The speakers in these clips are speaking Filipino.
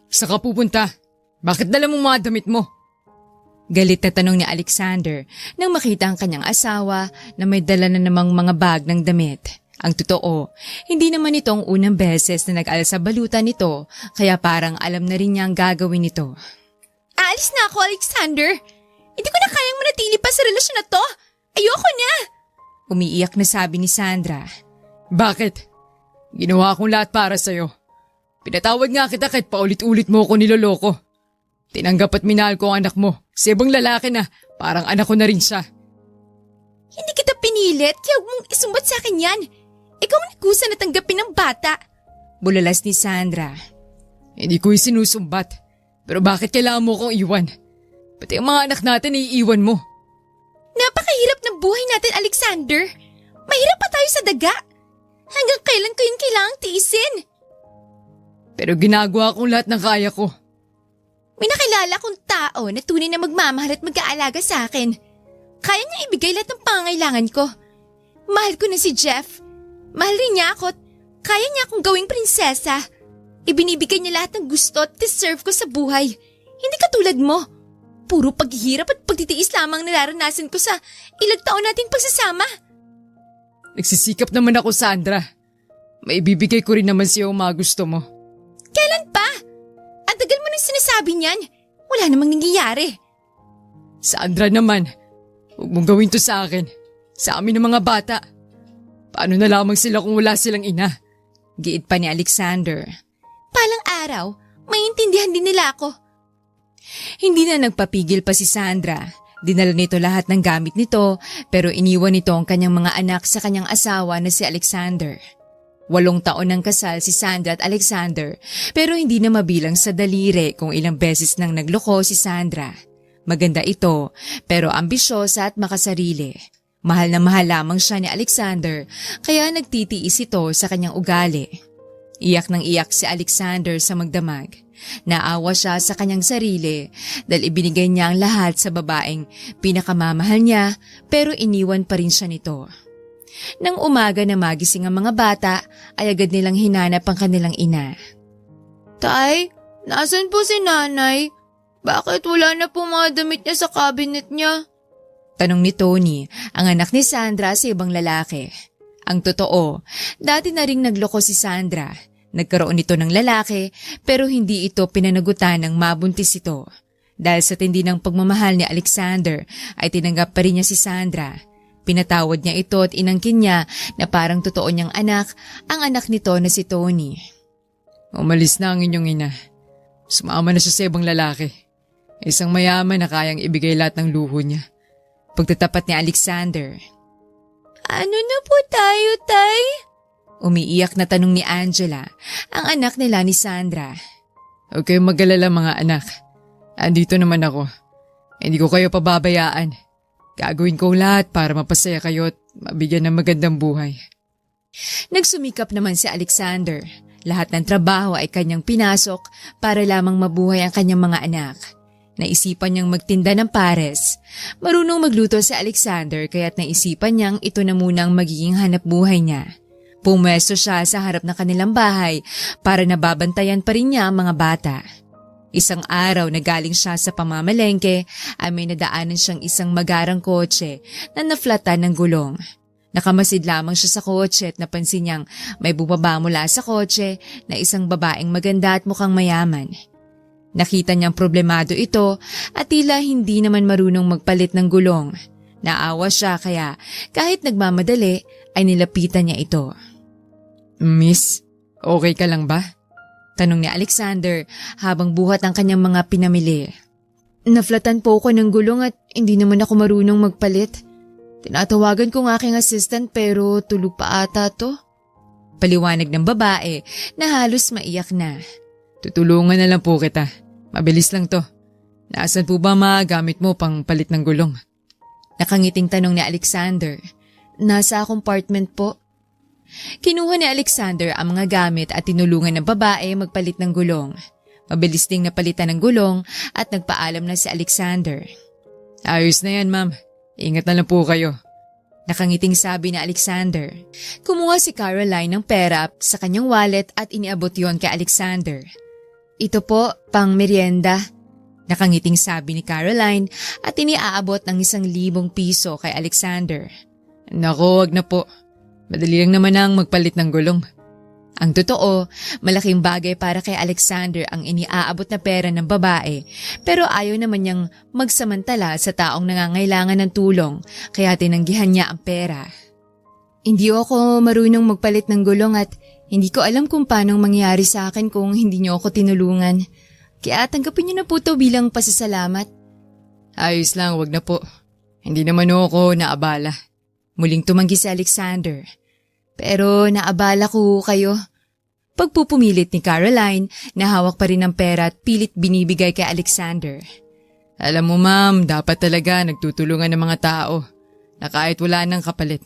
Saan ka pupunta? Bakit dala mo mga damit mo? Galit na tanong ni Alexander nang makita ang kanyang asawa na may dala na namang mga bag ng damit. Ang totoo, hindi naman ito ang unang beses na nag-alsa balutan nito kaya parang alam na rin niya ang gagawin nito. Aalis na ako, Alexander. Hindi ko na kayang manatili pa sa relasyon na to. Ayoko na. Umiiyak na sabi ni Sandra. Bakit? Ginawa kong lahat para sa'yo. Pinatawad nga kita kahit paulit-ulit mo ako niloloko. Tinanggap at minahal ko ang anak mo. Sa ibang lalaki na, parang anak ko na rin siya. Hindi kita pinilit, kaya huwag mong isumbat sa akin yan. Ikaw ang nagkusa na tanggapin ng bata. Bulalas ni Sandra. Hindi ko isinusumbat. Pero bakit kailangan mo akong iwan? Pati ang mga anak natin iiwan mo. Napakahirap ng buhay natin, Alexander. Mahirap pa tayo sa daga. Hanggang kailan ko yun kailangang tiisin? Pero ginagawa kong lahat ng kaya ko. May nakilala kong tao na tunay na magmamahal at mag-aalaga sa akin. Kaya niya ibigay lahat ng pangangailangan ko. Mahal ko na si Jeff. Mahal rin niya ako at kaya niya akong gawing prinsesa. Ibinibigay niya lahat ng gusto at deserve ko sa buhay. Hindi katulad mo. Puro paghihirap at pagtitiis lamang nararanasan ko sa ilang taon natin pagsasama. Nagsisikap naman ako, Sandra. Maibibigay ko rin naman sa'yo ang mga gusto mo. Kailan pa? Ang tagal mo nang sinasabi niyan. Wala namang nangyayari. Sandra naman, huwag mong gawin to sa akin. Sa amin ng mga bata. Paano na lamang sila kung wala silang ina? Giit pa ni Alexander. Palang araw, maintindihan din nila ako. Hindi na nagpapigil pa si Sandra. Dinala nito lahat ng gamit nito pero iniwan nito ang kanyang mga anak sa kanyang asawa na si Alexander. 8 taon ng kasal si Sandra at Alexander pero hindi na mabilang sa daliri kung ilang beses nang nagloko si Sandra. Maganda ito pero ambisyosa at makasarili. Mahal na mahal lamang siya ni Alexander kaya nagtitiis ito sa kanyang ugali. Iyak nang iyak si Alexander sa magdamag. Naawa siya sa kanyang sarili dahil ibinigay niya ang lahat sa babaeng pinakamamahal niya pero iniwan pa rin siya nito. Nang umaga na magising ang mga bata ay agad nilang hinanap ang kanilang ina. Tay, nasan po si nanay? Bakit wala na po mga damit niya sa cabinet niya? Tanong ni Tony, ang anak ni Sandra sa ibang lalaki. Ang totoo, dati na ring nagloko si Sandra. Nagkaroon ito ng lalaki pero hindi ito pinanagutan ng mabuntis ito. Dahil sa tindi ng pagmamahal ni Alexander ay tinanggap pa rin niya si Sandra. Pinatawad niya ito at inangkin niya na parang totoo niyang anak ang anak nito na si Tony. Umalis na ang inyong ina. Sumama na siya sa ibang lalaki. Isang mayaman na kayang ibigay lahat ng luho niya. Pagtatapat ni Alexander. Ano na po tayo, tay? Umiiyak na tanong ni Angela, ang anak nila ni Sandra. Huwag kayong mag-alala mga anak. Andito naman ako. Hindi ko kayo pababayaan. Gagawin ko lahat para mapasaya kayo at mabigyan ng magandang buhay. Nagsumikap naman si Alexander. Lahat ng trabaho ay kanyang pinasok para lamang mabuhay ang kanyang mga anak. Naisipan niyang magtinda ng pares. Marunong magluto si Alexander kaya't naisipan niyang ito na muna ang magiging hanap buhay niya. Pumwesto siya sa harap ng kanilang bahay para nababantayan pa rin niya ang mga bata. Isang araw na galing siya sa pamamalengke ay may nadaanan siyang isang magarang kotse na naflatan ng gulong. Nakamasid lamang siya sa kotse at napansin niyang may bumaba mula sa kotse na isang babaeng maganda at mukhang mayaman. Nakita niyang problemado ito at tila hindi naman marunong magpalit ng gulong. Naawa siya kaya kahit nagmamadali ay nilapitan niya ito. Miss, okay ka lang ba? Tanong ni Alexander habang buhat ang kanyang mga pinamili. Naflatan po ako ng gulong at hindi naman ako marunong magpalit. Tinatawagan ko ng aking assistant pero tulog pa ata to. Paliwanag ng babae na halos maiyak na. Tutulungan na lang po kita. Mabilis lang to. Nasaan po ba magamit mo pang palit ng gulong? Nakangiting tanong ni Alexander. Nasa compartment po. Kinuha ni Alexander ang mga gamit at tinulungan ng babae magpalit ng gulong. Mabilis ding napalitan ng gulong at nagpaalam na si Alexander. Ayos na yan, ma'am. Ingat na lang po kayo. Nakangiting sabi ni Alexander. Kumuha si Caroline ng pera sa kanyang wallet at iniabot yon kay Alexander. Ito po, pang merienda. Nakangiting sabi ni Caroline at iniaabot ng 1,000 piso kay Alexander. Naku, wag na po. Madali lang naman ang magpalit ng gulong. Ang totoo, malaking bagay para kay Alexander ang iniaabot na pera ng babae pero ayaw naman niyang magsamantala sa taong nangangailangan ng tulong kaya tinanggihan niya ang pera. Hindi ako marunong magpalit ng gulong at hindi ko alam kung paano mangyayari sa akin kung hindi niyo ako tinulungan. Kaya tanggapin niyo na po ito bilang pasasalamat. Ayos lang, wag na po. Hindi naman ako naabala. Muling tumanggi si Alexander. Pero naabala ko kayo. Pagpupumilit ni Caroline na hawak pa rin ang pera at pilit binibigay kay Alexander. Alam mo ma'am, dapat talaga nagtutulungan ng mga tao na kahit wala nang kapalit.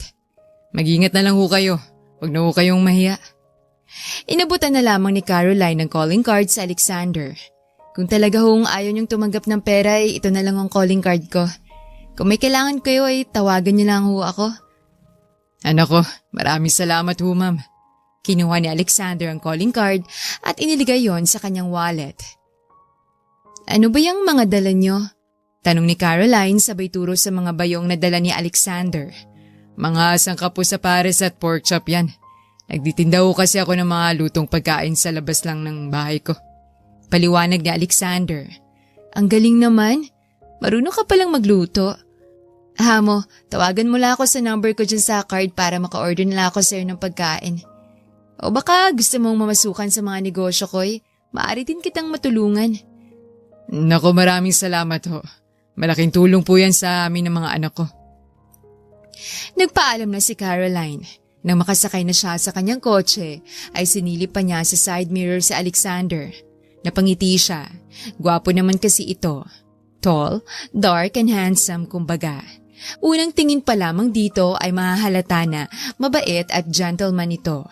Mag-ingat na lang ho kayo. Wag na ho kayong mahiya. Inabutan na lamang ni Caroline ng calling card sa Alexander. Kung talaga hong ayaw niyong tumanggap ng pera ay ito na lang ang calling card ko. Kung may kailangan kayo ay tawagan niyo lang ho ako. Anak ko, maraming salamat ho ma'am. Kinuha ni Alexander ang calling card at iniligay yon sa kanyang wallet. Ano ba yung mga dala niyo? Tanong ni Caroline sabay turo sa mga bayong na dala ni Alexander. Mga sangkap po sa pares at pork chop yan. Nagtitinda ho kasi ako ng mga lutong pagkain sa labas lang ng bahay ko. Paliwanag ni Alexander. Ang galing naman. Marunong ka palang magluto. Hamo, tawagan mo lang ako sa number ko dyan sa card para maka-order na ako sa'yo ng pagkain. O baka gusto mong mamasukan sa mga negosyo ko'y, maaari din kitang matulungan. Naku, maraming salamat ho. Malaking tulong po yan sa amin ng mga anak ko. Nagpaalam na si Caroline. Nang makasakay na siya sa kanyang kotse, ay sinilip pa niya sa side mirror si Alexander. Napangiti siya. Gwapo naman kasi ito. Tall, dark and handsome kumbaga. Unang tingin pa lamang dito ay mahahalata na mabait at gentleman ito.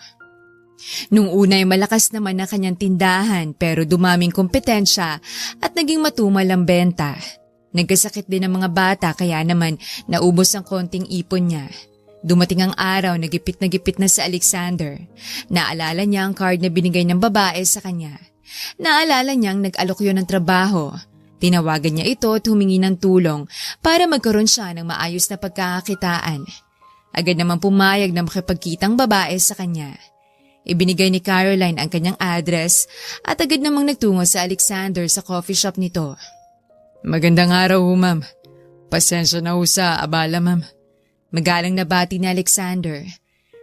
Nung una ay malakas naman na kanyang tindahan pero dumaming kompetensya at naging matumal ang benta. Nagkasakit din ang mga bata kaya naman naubos ang konting ipon niya. Dumating ang araw na gipit na si Alexander. Naalala niya ang card na binigay ng babae sa kanya. Naalala niyang nag-alok yun ng trabaho. Tinawagan niya ito at humingi ng tulong para magkaroon siya ng maayos na pagkakakitaan. Agad naman pumayag na makipagkitang babae sa kanya. Ibinigay ni Caroline ang kanyang address at agad namang nagtungo sa Alexander sa coffee shop nito. Magandang araw ho ma'am. Pasensya na ho sa abala ma'am. Magalang na bati ni Alexander.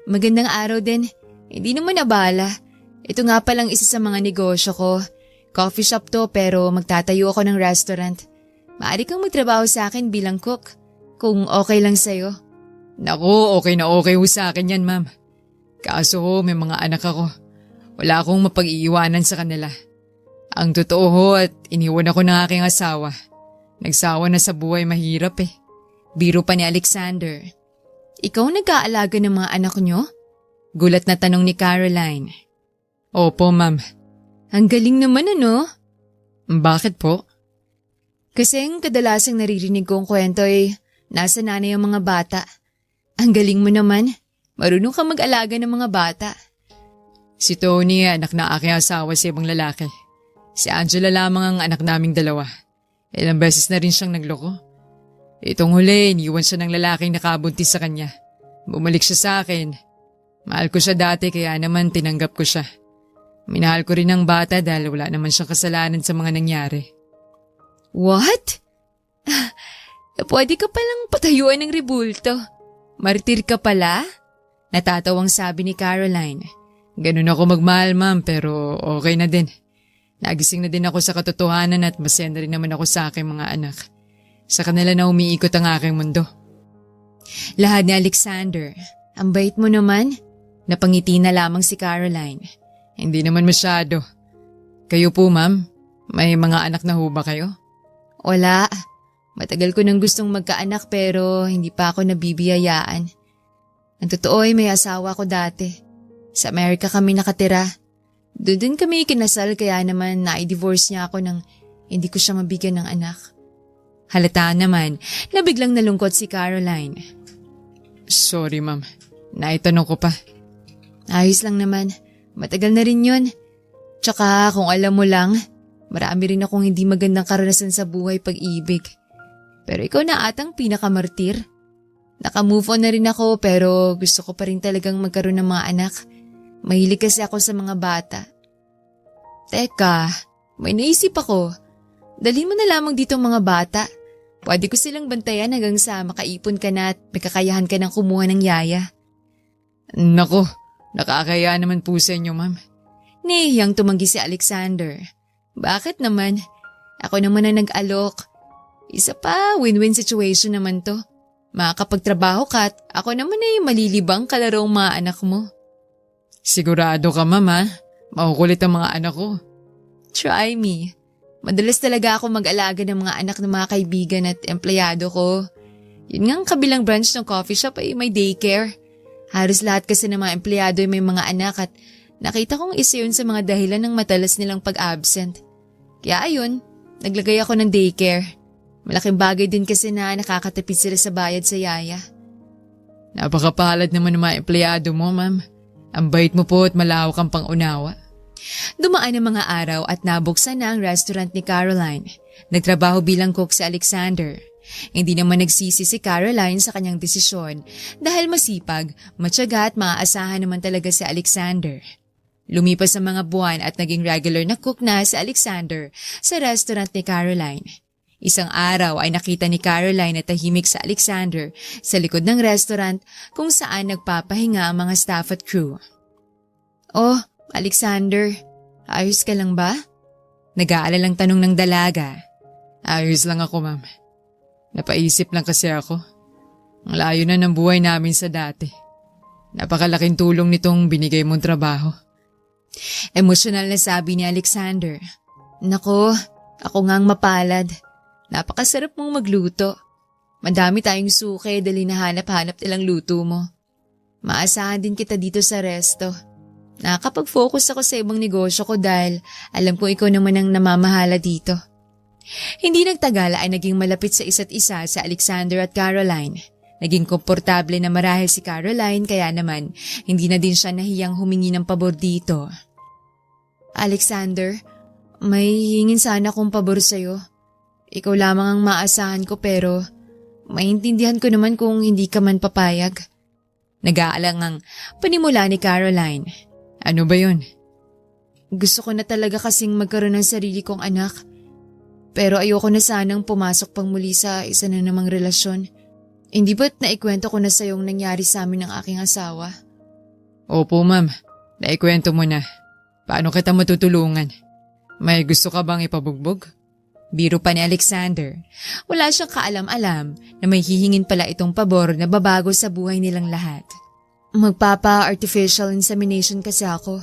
Magandang araw din. Hindi naman abala. Ito nga palang isa sa mga negosyo ko. Coffee shop to pero magtatayo ako ng restaurant. Maaari kang magtrabaho sa akin bilang cook. Kung okay lang sa'yo. Naku, okay na okay ho sa akin yan ma'am. Kaso ho, may mga anak ako. Wala akong mapag-iiwanan sa kanila. Ang totoo ho at iniwan ako ng aking asawa. Nagsawa na sa buhay mahirap eh. Biro pa ni Alexander. Ikaw nag-aalaga ng mga anak nyo? Gulat na tanong ni Caroline. Opo ma'am. Ang galing naman ano? Bakit po? Kasi ang kadalasang naririnig kong kwento ay nasa nanay ang mga bata. Ang galing mo naman. Marunong ka mag-alaga ng mga bata. Si Tony, anak na aking asawa sa ibang lalaki. Si Angela lamang ang anak naming dalawa. Ilang beses na rin siyang nagloko. Itong huli, iniwan siya ng lalaking nakabuntis sa kanya. Bumalik siya sa akin. Mahal ko siya dati kaya naman tinanggap ko siya. Minahal ko rin ang bata dahil wala naman siyang kasalanan sa mga nangyari. What? Pwede ka palang patayuan ng rebulto. Martir ka pala? Natatawang sabi ni Caroline. Ganun ako magmahal ma'am pero okay na din. Nagising na din ako sa katotohanan at masaya na rin naman ako sa aking mga anak. Sa kanila na umiikot ang aking mundo. Lahad ni Alexander. Ang bait mo naman. Napangiti na lamang si Caroline. Hindi naman masyado. Kayo po ma'am, may mga anak na ho ba kayo? Wala. Matagal ko nang gustong magkaanak pero hindi pa ako nabibiyayaan. Ang totoo ay may asawa ko dati. Sa Amerika kami nakatira. Doon din kami kinasal kaya naman na-divorce niya ako nang hindi ko siya mabigyan ng anak. Halata naman na biglang nalungkot si Caroline. Sorry ma'am, naitanong ko pa. Ayos lang naman. Matagal na rin yun. Tsaka kung alam mo lang, marami rin akong hindi magandang karanasan sa buhay pag-ibig. Pero ikaw na atang pinakamartir. Naka-move on na rin ako pero gusto ko pa rin talagang magkaroon ng mga anak. Mahilig kasi ako sa mga bata. Teka, may naisip ako. Dalhin mo na lamang dito mga bata. Pwede ko silang bantayan hanggang sa makaipon ka na at may kakayahan ka ng kumuha ng yaya. Nako, nakakaya naman po sa inyo, ma'am. Nahihiyang tumanggi si Alexander. Bakit naman? Ako naman ang nag-alok. Isa pa, win-win situation naman to. Makakapagtrabaho ka at ako naman ay malilibang kalarong mga anak mo. Sigurado ka, mama. Makukulit ang mga anak ko. Try me. Madalas talaga ako mag-alaga ng mga anak ng mga kaibigan at empleyado ko. Yun nga ang kabilang branch ng coffee shop ay may daycare. Halos lahat kasi ng mga empleyado ay may mga anak at nakita kong isa yun sa mga dahilan ng matalas nilang pag-absent. Kaya ayun, naglagay ako ng daycare. Malaking bagay din kasi na nakakatipid sila sa bayad sa yaya. Napakapalad naman ng mga empleyado mo, ma'am. Ang bait mo po at malawak ang pangunawa. Dumaan ang mga araw at nabuksan na ang restaurant ni Caroline. Nagtrabaho bilang cook si Alexander. Hindi naman nagsisi si Caroline sa kanyang desisyon dahil masipag, matyaga at maaasahan naman talaga si Alexander. Lumipas ang mga buwan at naging regular na cook na si Alexander sa restaurant ni Caroline. Isang araw ay nakita ni Caroline na tahimik sa Alexander sa likod ng restaurant kung saan nagpapahinga ang mga staff at crew. Oh, Alexander, ayos ka lang ba? Nag-aalalang tanong ng dalaga. Ayos lang ako, ma'am. Napaisip lang kasi ako. Ang layo na ng buhay namin sa dati. Napakalaking tulong nitong binigay mong trabaho. Emosyonal na sabi ni Alexander. Nako, ako ngang mapalad. Napakasarap mong magluto. Madami tayong suke dahil nahanap-hanap nilang luto mo. Maasahan din kita dito sa resto. Nakakapag-focus ako sa ibang negosyo ko dahil alam ko ikaw naman ang namamahala dito. Hindi nagtagal ay naging malapit sa isa't isa sa Alexander at Caroline. Naging komportable na marahil si Caroline kaya naman hindi na din siya nahiyang humingi ng pabor dito. Alexander, may hingin sana akong pabor sa'yo. Ikaw lamang ang maasahan ko pero maintindihan ko naman kung hindi ka man papayag. Nag-aalang ang panimula ni Caroline. Ano ba yun? Gusto ko na talaga kasing magkaroon ng sarili kong anak. Pero ayoko na sanang pumasok pang muli sa isa na namang relasyon. Hindi ba't naikwento ko na sa yung nangyari sa amin ng aking asawa? Opo, ma'am. Naikwento mo na. Paano kita matutulungan? May gusto ka bang ipabugbog? Biro pa ni Alexander. Wala siyang kaalam-alam na may hihingin pala itong pabor na babago sa buhay nilang lahat. Magpapa-artificial insemination kasi ako.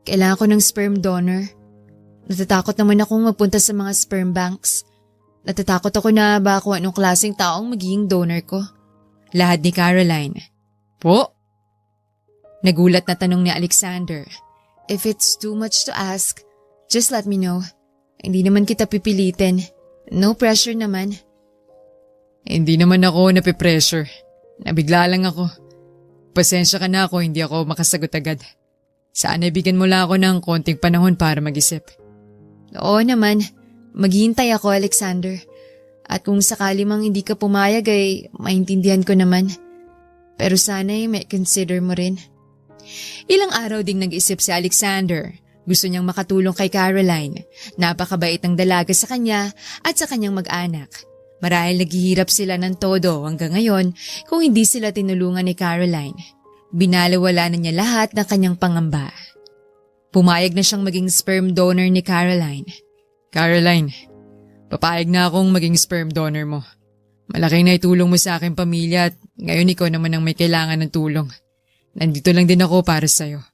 Kailangan ko ng sperm donor. Natatakot naman akong magpunta sa mga sperm banks. Natatakot ako na ba kung anong klaseng taong magiging donor ko. Lahad ni Caroline. Po? Nagulat na tanong ni Alexander. If it's too much to ask, just let me know. Hindi naman kita pipilitin. No pressure naman. Hindi naman ako napipressure. Nabigla lang ako. Pasensya ka na ako, hindi ako makasagot agad. Sana bigyan mo lang ako ng konting panahon para mag-isip. Oo naman, maghihintay ako, Alexander. At kung sakali mang hindi ka pumayag ay maintindihan ko naman. Pero sana ay may consider mo rin. Ilang araw ding nag-isip si Alexander. Gusto niyang makatulong kay Caroline. Napakabait ng dalaga sa kanya at sa kanyang mag-anak. Marahil naghihirap sila ng todo hanggang ngayon kung hindi sila tinulungan ni Caroline. Binalawala na niya lahat ng kanyang pangamba. Pumayag na siyang maging sperm donor ni Caroline. Caroline, papayag na akong maging sperm donor mo. Malaking naitulong mo sa aking pamilya at ngayon ikaw naman ang may kailangan ng tulong. Nandito lang din ako para sa'yo.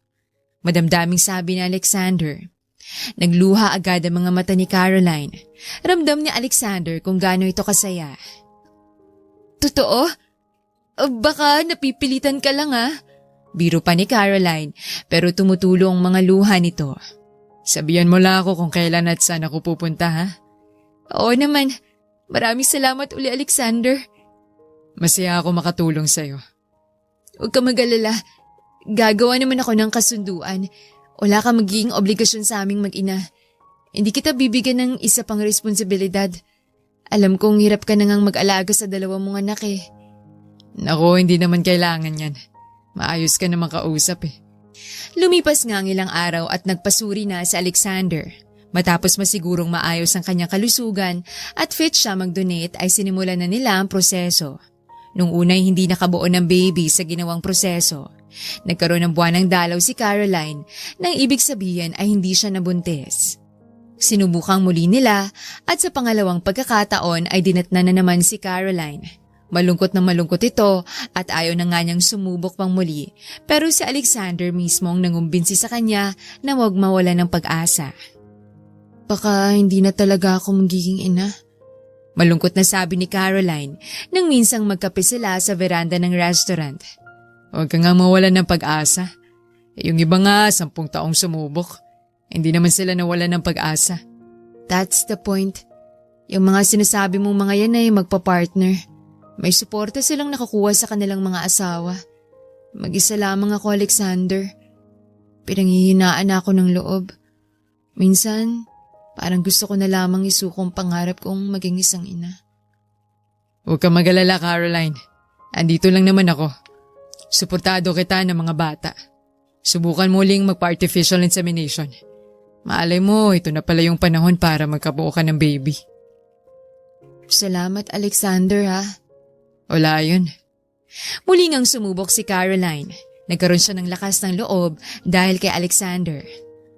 Madamdaming sabi ni Alexander. Nagluha agad ang mga mata ni Caroline. Ramdam ni Alexander kung gaano ito kasaya. Totoo? Baka napipilitan ka lang Biro pa ni Caroline pero tumutulong ang mga luha nito. Sabihan mo lang ako kung kailan at saan ako pupunta Oo naman. Maraming salamat uli Alexander. Masaya ako makatulong sa'yo. Huwag ka mag-alala. Gagawa naman ako ng kasunduan. Wala ka magiging obligasyon sa aming mag-ina. Hindi kita bibigyan ng isa pang responsibilidad. Alam kong hirap ka na ngang mag-alaga sa dalawa mong anak eh. Naku, hindi naman kailangan yan. Maayos ka naman kausap eh. Lumipas nga ang ilang araw at nagpasuri na si Alexander. Matapos masigurong maayos ang kanyang kalusugan at fit siya mag-donate ay sinimulan na nila ang proseso. Nung unay hindi nakabuo ng baby sa ginawang proseso, nagkaroon ng buwanang dalaw si Caroline nang ibig sabihin ay hindi siya nabuntis. Sinubukang muli nila at sa pangalawang pagkakataon ay dinatnan na naman si Caroline. Malungkot na malungkot ito at ayaw na nga niyang sumubok pang muli pero si Alexander mismo ang nangumbinsi sa kanya na huwag mawala ng pag-asa. Baka hindi na talaga ako magiging ina. Malungkot na sabi ni Caroline nang minsang magkape sila sa veranda ng restaurant. Huwag ka nga mawala ng pag-asa. Yung iba nga, 10 taong sumubok. Hindi naman sila nawala ng pag-asa. That's the point. Yung mga sinasabi mong mga yan ay magpa-partner. May suporta silang nakakuha sa kanilang mga asawa. Mag-isa lamang ako, Alexander. Pinanghihinaan ako ng loob. Minsan, parang gusto ko na lamang isukong pangarap kong maging isang ina. Huwag ka mag-alala, Caroline. Andito lang naman ako. Suportado kita ng mga bata. Subukan mo uling magpa-artificial insemination. Maalay mo, ito na pala yung panahon para magkabuo ka ng baby. Salamat, Alexander, ha? Wala yun. Muli ngang sumubok si Caroline. Nagkaroon siya ng lakas ng loob dahil kay Alexander.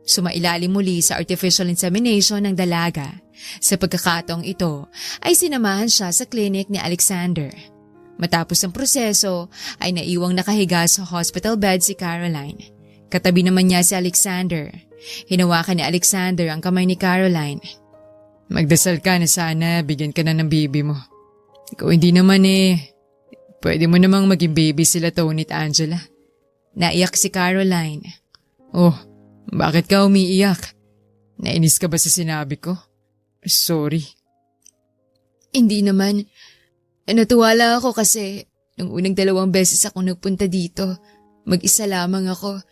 Sumailalim muli sa artificial insemination ng dalaga. Sa pagkakataong ito ay sinamahan siya sa klinik ni Alexander. Matapos ang proseso ay naiwang nakahiga sa hospital bed si Caroline. Katabi naman niya si Alexander. Hinawakan ni Alexander ang kamay ni Caroline. Magdasal ka na sana bigyan ka na ng baby mo. Ikaw hindi naman eh. Pwede mo namang maging baby sila Tony at Angela. Naiyak si Caroline. Oh, bakit ka umiiyak? Nainis ka ba sa sinabi ko? Sorry. Hindi naman. Natuwala ako kasi nung unang 2 beses ako nagpunta dito, mag-isa lamang ako.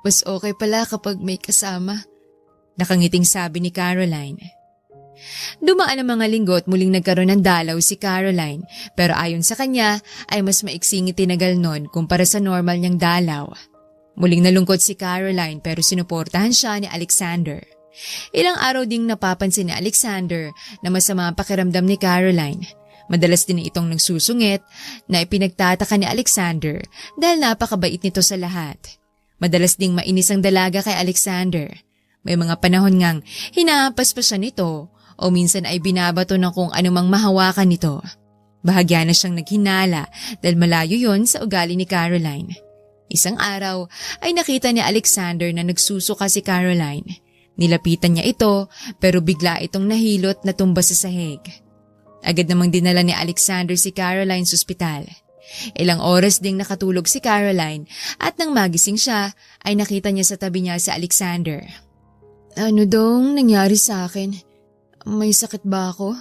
Mas okay pala kapag may kasama. Nakangiting sabi ni Caroline. Dumaan ang mga linggo at muling nagkaroon ng dalaw si Caroline pero ayon sa kanya ay mas maiksing itinagal nun kumpara sa normal niyang dalaw. Muling nalungkot si Caroline pero sinuportahan siya ni Alexander. Ilang araw ding napapansin ni Alexander na masama ang pakiramdam ni Caroline. Madalas din itong nagsusungit na ipinagtataka ni Alexander dahil napakabait nito sa lahat. Madalas ding mainis ang dalaga kay Alexander. May mga panahon ngang hinahampas pa siya nito o minsan ay binabato ng kung anumang mahawakan nito. Bahagya na siyang naghinala dahil malayo yon sa ugali ni Caroline. Isang araw ay nakita ni Alexander na nagsusuka si Caroline. Nilapitan niya ito pero bigla itong nahilot na tumba sa sahig. Agad namang dinala ni Alexander si Caroline sa ospital. Ilang oras ding nakatulog si Caroline at nang magising siya ay nakita niya sa tabi niya si Alexander. Ano dong nangyari sa akin? May sakit ba ako?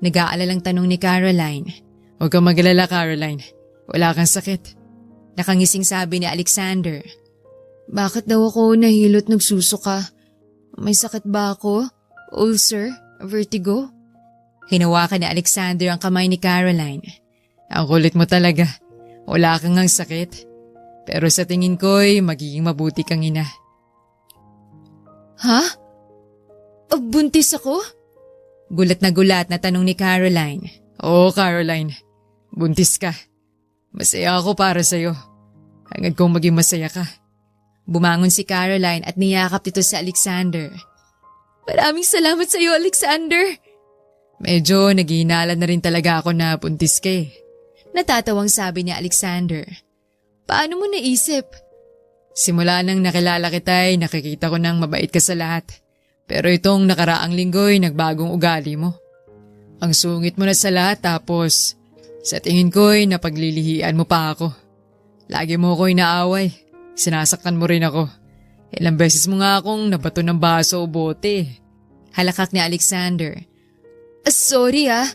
Nag-aalalang tanong ni Caroline. Huwag kang mag-alala, Caroline. Wala kang sakit. Nakangising sabi ni Alexander. Bakit daw ako nahilot nagsusuka? May sakit ba ako? Ulcer? Vertigo? Hinawakan ni Alexander ang kamay ni Caroline. Ang kulit mo talaga. Wala kang ngang sakit. Pero sa tingin ko'y magiging mabuti kang ina. Ha? Buntis ako? Gulat na tanong ni Caroline. Oo, Caroline. Buntis ka. Masaya ako para sa'yo. Hangad kong maging masaya ka. Bumangon si Caroline at niyakap ito si Alexander. Maraming salamat sa iyo, Alexander. Medyo naghihinala na rin talaga ako na buntis ka eh. Natatawang sabi ni Alexander. Paano mo naisip? Simula nang nakilala kita ay nakikita ko nang mabait ka sa lahat. Pero itong nakaraang linggo'y nagbagong ugali mo. Ang sungit mo na sa lahat tapos sa tingin ko'y napaglilihian mo pa ako. Lagi mo ako'y naaway. Sinasaktan mo rin ako. Ilang beses mo nga akong nabato ng baso o bote. Halakak ni Alexander. Sorry ah.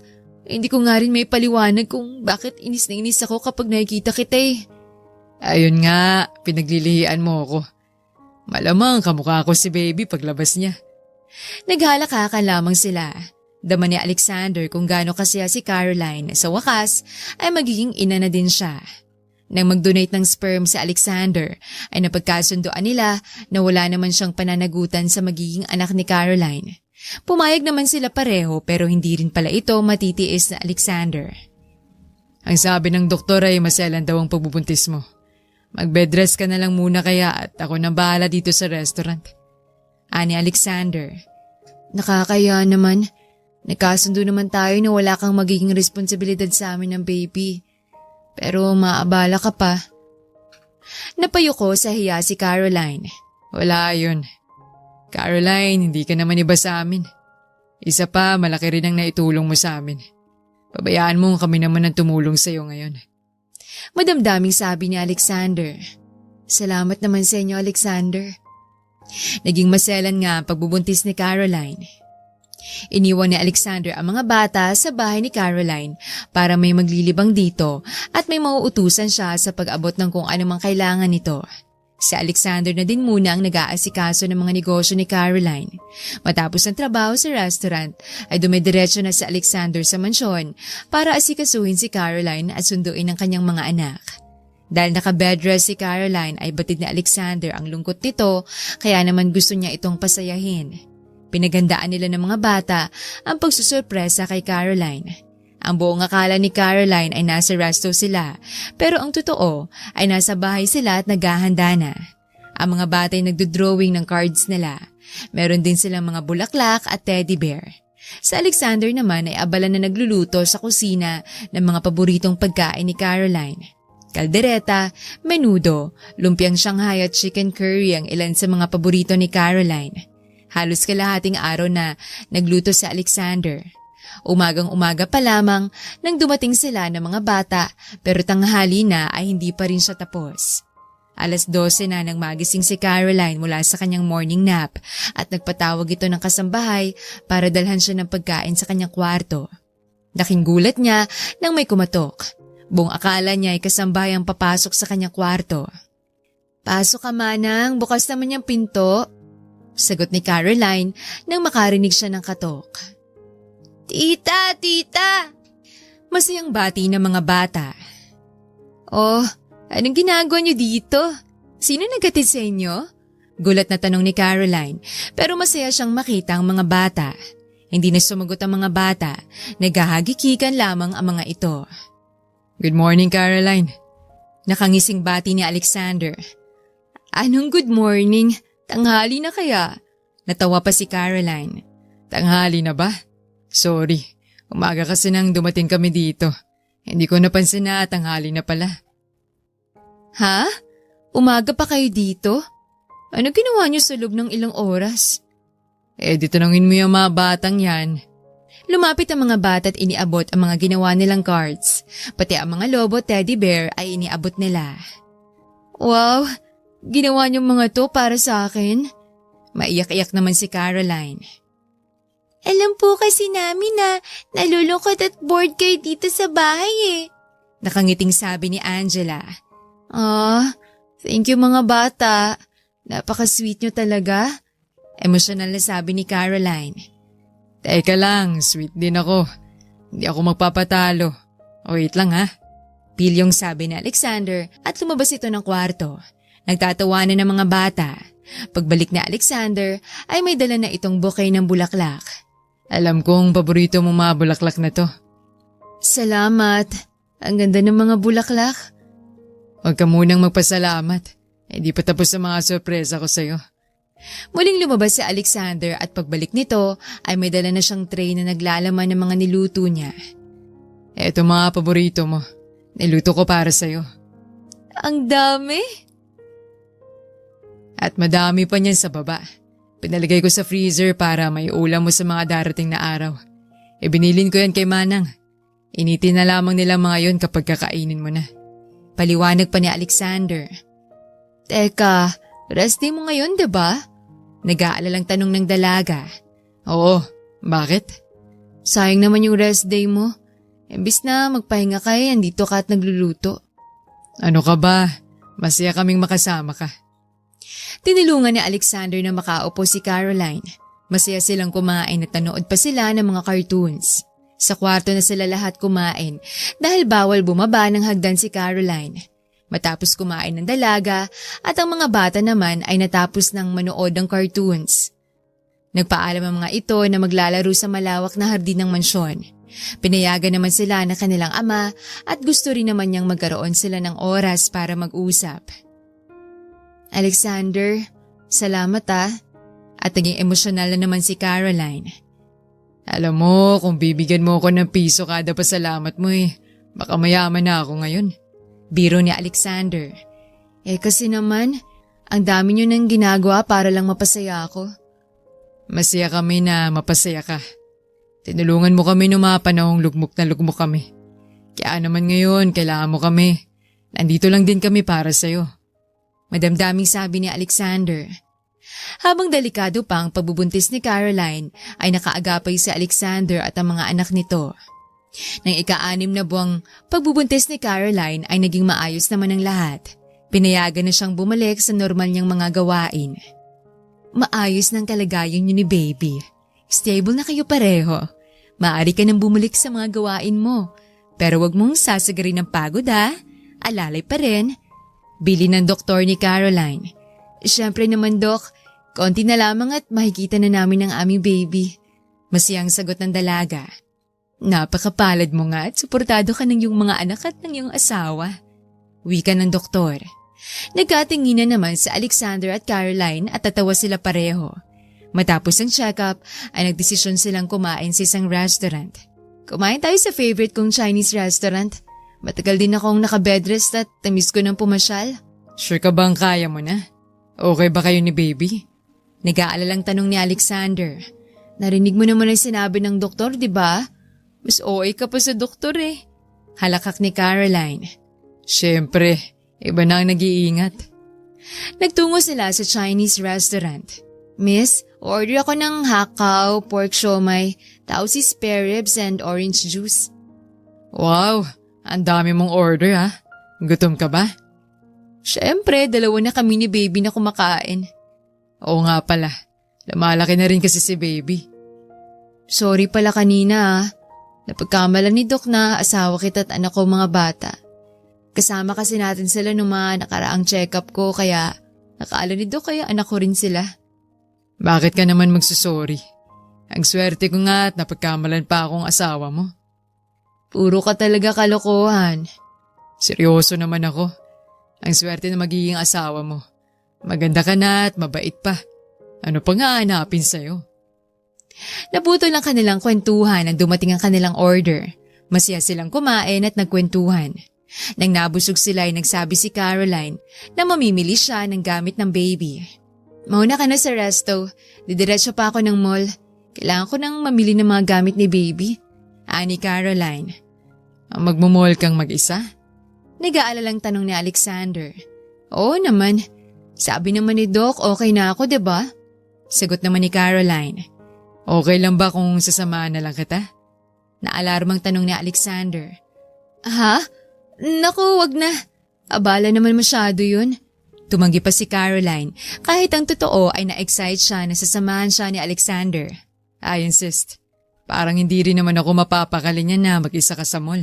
Hindi ko nga rin may paliwanag kung bakit inis na inis ako kapag nakikita kita eh. Ayun nga, pinaglilihian mo ako. Malamang kamukha ko si baby paglabas niya. Naghalakakan lamang sila. Dama ni Alexander kung gaano kasaya si Caroline sa wakas ay magiging ina na din siya. Nang mag-donate ng sperm si Alexander ay napagkasundoan nila na wala naman siyang pananagutan sa magiging anak ni Caroline. Pumayag naman sila pareho pero hindi rin pala ito matitiis na Alexander. Ang sabi ng doktor ay maselan daw ang pagbubuntis mo. Mag-bedrest ka na lang muna kaya at ako nang bahala dito sa restaurant. Ani Alexander. Nakakaya naman. Nagkasundo naman tayo na wala kang magiging responsibilidad sa amin ng baby. Pero maabala ka pa. Napayuko sa hiya si Caroline. Wala yun. Caroline, hindi ka naman iba sa amin. Isa pa, malaki rin ang naitulong mo sa amin. Pabayaan mo kami naman ang tumulong sa iyo ngayon. Madamdaming sabi ni Alexander. Salamat naman sa inyo, Alexander. Naging maselan nga ang pagbubuntis ni Caroline. Iniwan ni Alexander ang mga bata sa bahay ni Caroline para may maglilibang dito at may mauutusan siya sa pag-abot ng kung anumang kailangan nito. Si Alexander na din muna ang nag-aasikaso ng mga negosyo ni Caroline. Matapos ang trabaho sa restaurant ay dumidiretso na si Alexander sa mansyon para asikasuhin si Caroline at sunduin ang kanyang mga anak. Dahil naka-bedrest si Caroline ay batid ni Alexander ang lungkot nito kaya naman gusto niya itong pasayahin. Pinaghandaan nila ng mga bata ang pagsusurpresa kay Caroline. Ang buong akala ni Caroline ay nasa resto sila pero ang totoo ay nasa bahay sila at naghahanda na. Ang mga bata ay nagdodrawing ng cards nila. Meron din silang mga bulaklak at teddy bear. Sa Alexander naman ay abala na nagluluto sa kusina ng mga paboritong pagkain ni Caroline. Kaldereta, menudo, lumpiang Shanghai at chicken curry ang ilan sa mga paborito ni Caroline. Halos kalahating araw na nagluto si Alexander. Umagang-umaga pa lamang nang dumating sila ng mga bata pero tanghali na ay hindi pa rin siya tapos. 12:00 na nang magising si Caroline mula sa kanyang morning nap at nagpatawag ito ng kasambahay para dalhan siya ng pagkain sa kanyang kwarto. Laking gulat niya nang may kumatok. Buong akala niya ay kasambahay ang papasok sa kanyang kwarto. Pasok ka manang, bukas naman yung pinto. Sagot ni Caroline nang makarinig siya ng katok. Tita! Tita! Masayang bati ng mga bata. Oh, anong ginagawa niyo dito? Sino naghatid sa inyo? Gulat na tanong ni Caroline pero masaya siyang makita ang mga bata. Hindi na sumagot ang mga bata, naghahagikikan lamang ang mga ito. Good morning, Caroline. Nakangising bati ni Alexander. Anong good morning? Tanghali na kaya? Natawa pa si Caroline. Tanghali na ba? Sorry, umaga kasi nang dumating kami dito. Hindi ko napansin na tanghali na pala. Ha? Umaga pa kayo dito? Ano ginawa niyo sa loob ng ilang oras? Di tanongin mo yung mga batang yan. Lumapit ang mga bata at iniabot ang mga ginawa nilang cards. Pati ang mga lobo teddy bear ay iniabot nila. Wow! Ginawa niyong mga to para sa akin? Maiyak-iyak naman si Caroline. Alam po kasi namin na nalulungkot at bored kayo dito sa bahay eh. Nakangiting sabi ni Angela. Thank you mga bata. Napaka-sweet niyo talaga. Emosyonal na sabi ni Caroline. Teka lang, sweet din ako. Hindi ako magpapatalo. Wait lang ha. Pilyong sabi ni Alexander at lumabas ito ng kwarto. Nagtatawanan ng mga bata. Pagbalik ni Alexander ay may dala na itong bouquet ng bulaklak. Alam kong paborito mong mga bulaklak na to. Salamat. Ang ganda ng mga bulaklak. Huwag ka munang magpasalamat. Hindi pa tapos ang mga sorpresa ko sa'yo. Muling lumabas si Alexander at pagbalik nito ay may dala na siyang tray na naglalaman ng mga niluto niya. Eto mga paborito mo. Niluto ko para sa'yo. Ang dami! At madami pa niyan sa baba. Pinalagay ko sa freezer para may ulam mo sa mga darating na araw. Binilin ko yan kay Manang. Initin na lamang nila mga yon kapag kakainin mo na. Paliwanag pa ni Alexander. Teka, rest day mo ngayon, diba? Nag-aalalang tanong ng dalaga. Oo, bakit? Sayang naman yung rest day mo. Imbis na magpahinga ka andito ka at nagluluto. Ano ka ba? Masaya kaming makasama ka. Tinulungan ni Alexander na makaupo si Caroline. Masaya silang kumain at nanood pa sila ng mga cartoons. Sa kwarto na sila lahat kumain dahil bawal bumaba ng hagdan si Caroline. Matapos kumain ng dalaga at ang mga bata naman ay natapos ng manood ng cartoons. Nagpaalam ang mga ito na maglalaro sa malawak na hardin ng mansyon. Pinayagan naman sila ng kanilang ama at gusto rin naman niyang magkaroon sila ng oras para mag-usap. Alexander, salamat At naging emosyonal na naman si Caroline. Alam mo, kung bibigyan mo ako ng piso kada pasalamat mo baka mayaman na ako ngayon. Biro ni Alexander. Kasi naman, ang dami niyo nang ginagawa para lang mapasaya ako. Masaya kami na mapasaya ka. Tinulungan mo kami noong mga panahong lugmok na lugmok kami. Kaya naman ngayon, kailangan mo kami. Nandito lang din kami para sa'yo. Madamdaming sabi ni Alexander. Habang delikado pa ang pagbubuntis ni Caroline, ay nakaagapay si Alexander at ang mga anak nito. Nang ika-6 na buwang pagbubuntis ni Caroline ay naging maayos naman ang lahat. Pinayagan na siyang bumalik sa normal niyang mga gawain. Maayos ng kalagayan niyo ni baby. Stable na kayo pareho. Maaari ka nang bumalik sa mga gawain mo. Pero wag mong sasagarin ng pagod Alalay pa rin. Bili ng doktor ni Caroline. Siyempre naman, Dok. Konti na lamang at makikita na namin ang aming baby. Masiyang sagot ng dalaga. Napakapalad mo nga at suportado ka ng iyong mga anak at ng iyong asawa. Wika ng doktor. Nagkatinginan naman si Alexander at Caroline at tatawa sila pareho. Matapos ang check-up ay nagdesisyon silang kumain sa isang restaurant. Kumain tayo sa favorite kong Chinese restaurant. Matagal din akong nakabedrest at tamis ko ng pumasyal. Sure ka bang kaya mo na? Okay ba kayo ni baby? Nag-aalalang tanong ni Alexander. Narinig mo naman ang sinabi ng doktor, di ba? Mas okay ka pa sa doktor Halakak ni Caroline. Siyempre, iba na ang nag-iingat. Nagtungo sila sa Chinese restaurant. Miss, order ako ng hakaw, pork siomai, tausi spare ribs and orange juice. Wow, ang dami mong order Gutom ka ba? Siyempre, 2 na kami ni baby na kumakain. Oo nga pala, lumalaki na rin kasi si baby. Sorry pala kanina Napagkamalan ni Doc na asawa kita at anak ko mga bata. Kasama kasi natin sila nung mga nakaraang check-up ko kaya nakaala ni Doc kaya anak ko rin sila. Bakit ka naman magsusorry? Ang swerte ko nga at napagkamalan pa akong asawa mo. Puro ka talaga kalokohan. Seryoso naman ako. Ang swerte na magiging asawa mo. Maganda ka na at mabait pa. Ano pa nga hanapin sa'yo? Naputol ang kanilang kwentuhan nang dumating ang kanilang order. Masaya silang kumain at nagkwentuhan. Nang nabusog sila ay nagsabi si Caroline na mamimili siya ng gamit ng baby. Mauna ka na sa resto. Didiretso pa ako ng mall. Kailangan ko nang mamili ng mga gamit ni baby. Ani Caroline. Magmumall kang mag-isa? Nag-aalalang tanong ni Alexander. Oo naman. Sabi naman ni Doc okay na ako, diba? Sagot naman ni Caroline. Okay lang ba kung sasamahan na lang kita? Naalarmang tanong ni Alexander. Ha? Naku, wag na. Abala naman masyado yun. Tumanggi pa si Caroline kahit ang totoo ay na-excite siya na sasamahan siya ni Alexander. I insist. Parang hindi rin naman ako mapapakali niya na mag-isa ka sa mall.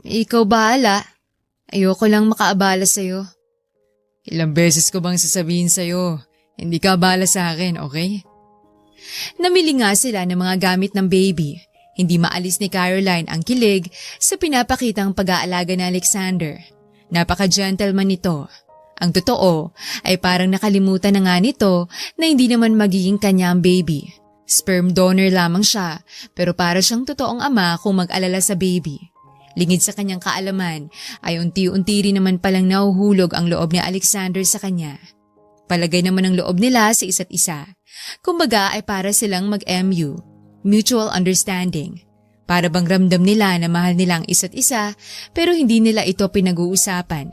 Ikaw bahala. Ayoko lang makaabala sa'yo. Ilang beses ko bang sasabihin sa'yo, hindi ka abala sa akin, okay? Namili nga sila ng mga gamit ng baby. Hindi maalis ni Caroline ang kilig sa pinapakitang pag-aalaga ni Alexander. Napaka-gentleman nito. Ang totoo ay parang nakalimutan na nga nito na hindi naman magiging kanya ang baby. Sperm donor lamang siya pero para siyang totoong ama kung mag-alala sa baby. Lingid sa kanyang kaalaman ay unti-unti rin naman palang nahuhulog ang loob ni Alexander sa kanya. Palagay naman ang loob nila sa isa't isa. Kumbaga ay para silang mag-MU, mutual understanding. Para bang ramdam nila na mahal nila ang isa't isa pero hindi nila ito pinag-uusapan.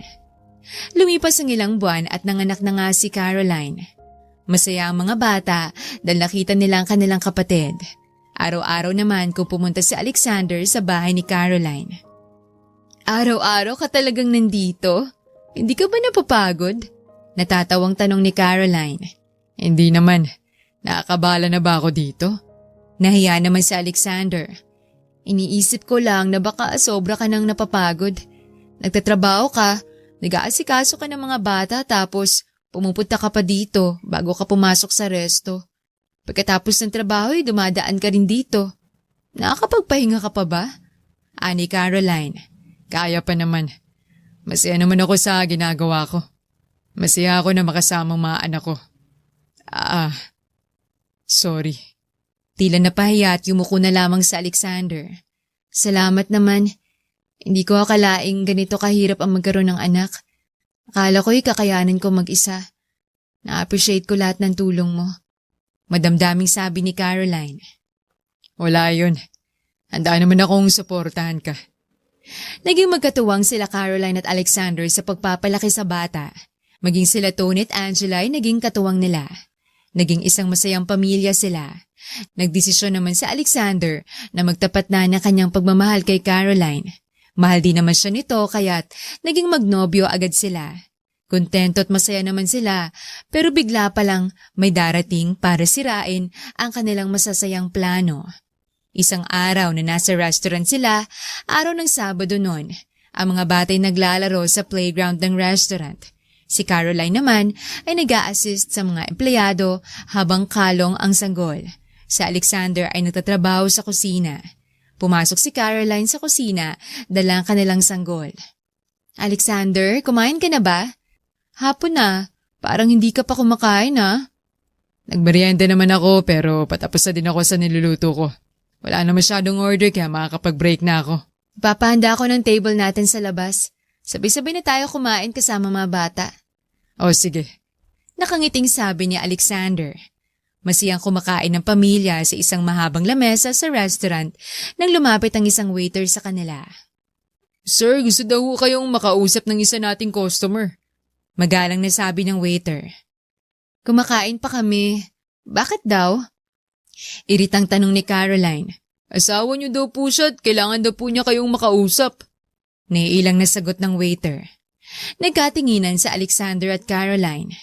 Lumipas ang ilang buwan at nanganak na nga si Caroline. Masaya ang mga bata dahil nakita nila ang kanilang kapatid. Araw-araw naman kung pumunta si Alexander sa bahay ni Caroline. Araw-araw ka talagang nandito? Hindi ka ba napapagod? Natatawang tanong ni Caroline. Hindi naman. Nakakabala na ba ako dito? Nahiya naman si Alexander. Iniisip ko lang na baka sobra ka nang napapagod. Nagtatrabaho ka, nag-aasikaso ka ng mga bata tapos pumupunta ka pa dito bago ka pumasok sa resto. Pagkatapos ng trabaho ay dumadaan ka rin dito. Nakakapagpahinga ka pa ba? Ani Caroline. Kaya pa naman. Masaya naman ako sa ginagawa ko. Masaya ako na makasamang mga anak ko. Sorry. Tila napahiya at yumuko na lamang sa Alexander. Salamat naman. Hindi ko akalaing ganito kahirap ang magkaroon ng anak. Akala ko'y kakayanin ko mag-isa. Na-appreciate ko lahat ng tulong mo. Madamdaming sabi ni Caroline. Wala yun. Handa naman akong suportahan ka. Naging magkatuwang sila Caroline at Alexander sa pagpapalaki sa bata. Maging sila Tony at Angela ay naging katuwang nila. Naging isang masayang pamilya sila. Nagdesisyon naman si Alexander na magtapat na ng kanyang pagmamahal kay Caroline. Mahal din naman siya nito kaya't naging magnobyo agad sila. Kontento at masaya naman sila pero bigla pa lang may darating para sirain ang kanilang masasayang plano. Isang araw na nasa restaurant sila, araw ng Sabado noon, ang mga batay naglalaro sa playground ng restaurant. Si Caroline naman ay nag-a-assist sa mga empleyado habang kalong ang sanggol. Si Alexander ay nagtatrabaho sa kusina. Pumasok si Caroline sa kusina, dala ang kanilang sanggol. Alexander, kumain ka na ba? Hapon na, parang hindi ka pa kumakain ha? Nagmerienda naman ako pero patapos na din ako sa niluluto ko. Wala na masyadong order kaya makakapag-break na ako. Papahanda ako ng table natin sa labas. Sabay-sabay na tayo kumain kasama mga bata. O sige. Nakangiting sabi ni Alexander. Masiyang kumakain ng pamilya sa isang mahabang lamesa sa restaurant nang lumapit ang isang waiter sa kanila. Sir, gusto daw kayong makausap ng isa nating customer. Magalang na sabi ng waiter. Kumakain pa kami. Bakit daw? Iritang tanong ni Caroline. Asawa niyo daw po siya at kailangan daw po niya kayong makausap. Naiilang na sagot ng waiter. Nagkatinginan sa Alexander at Caroline.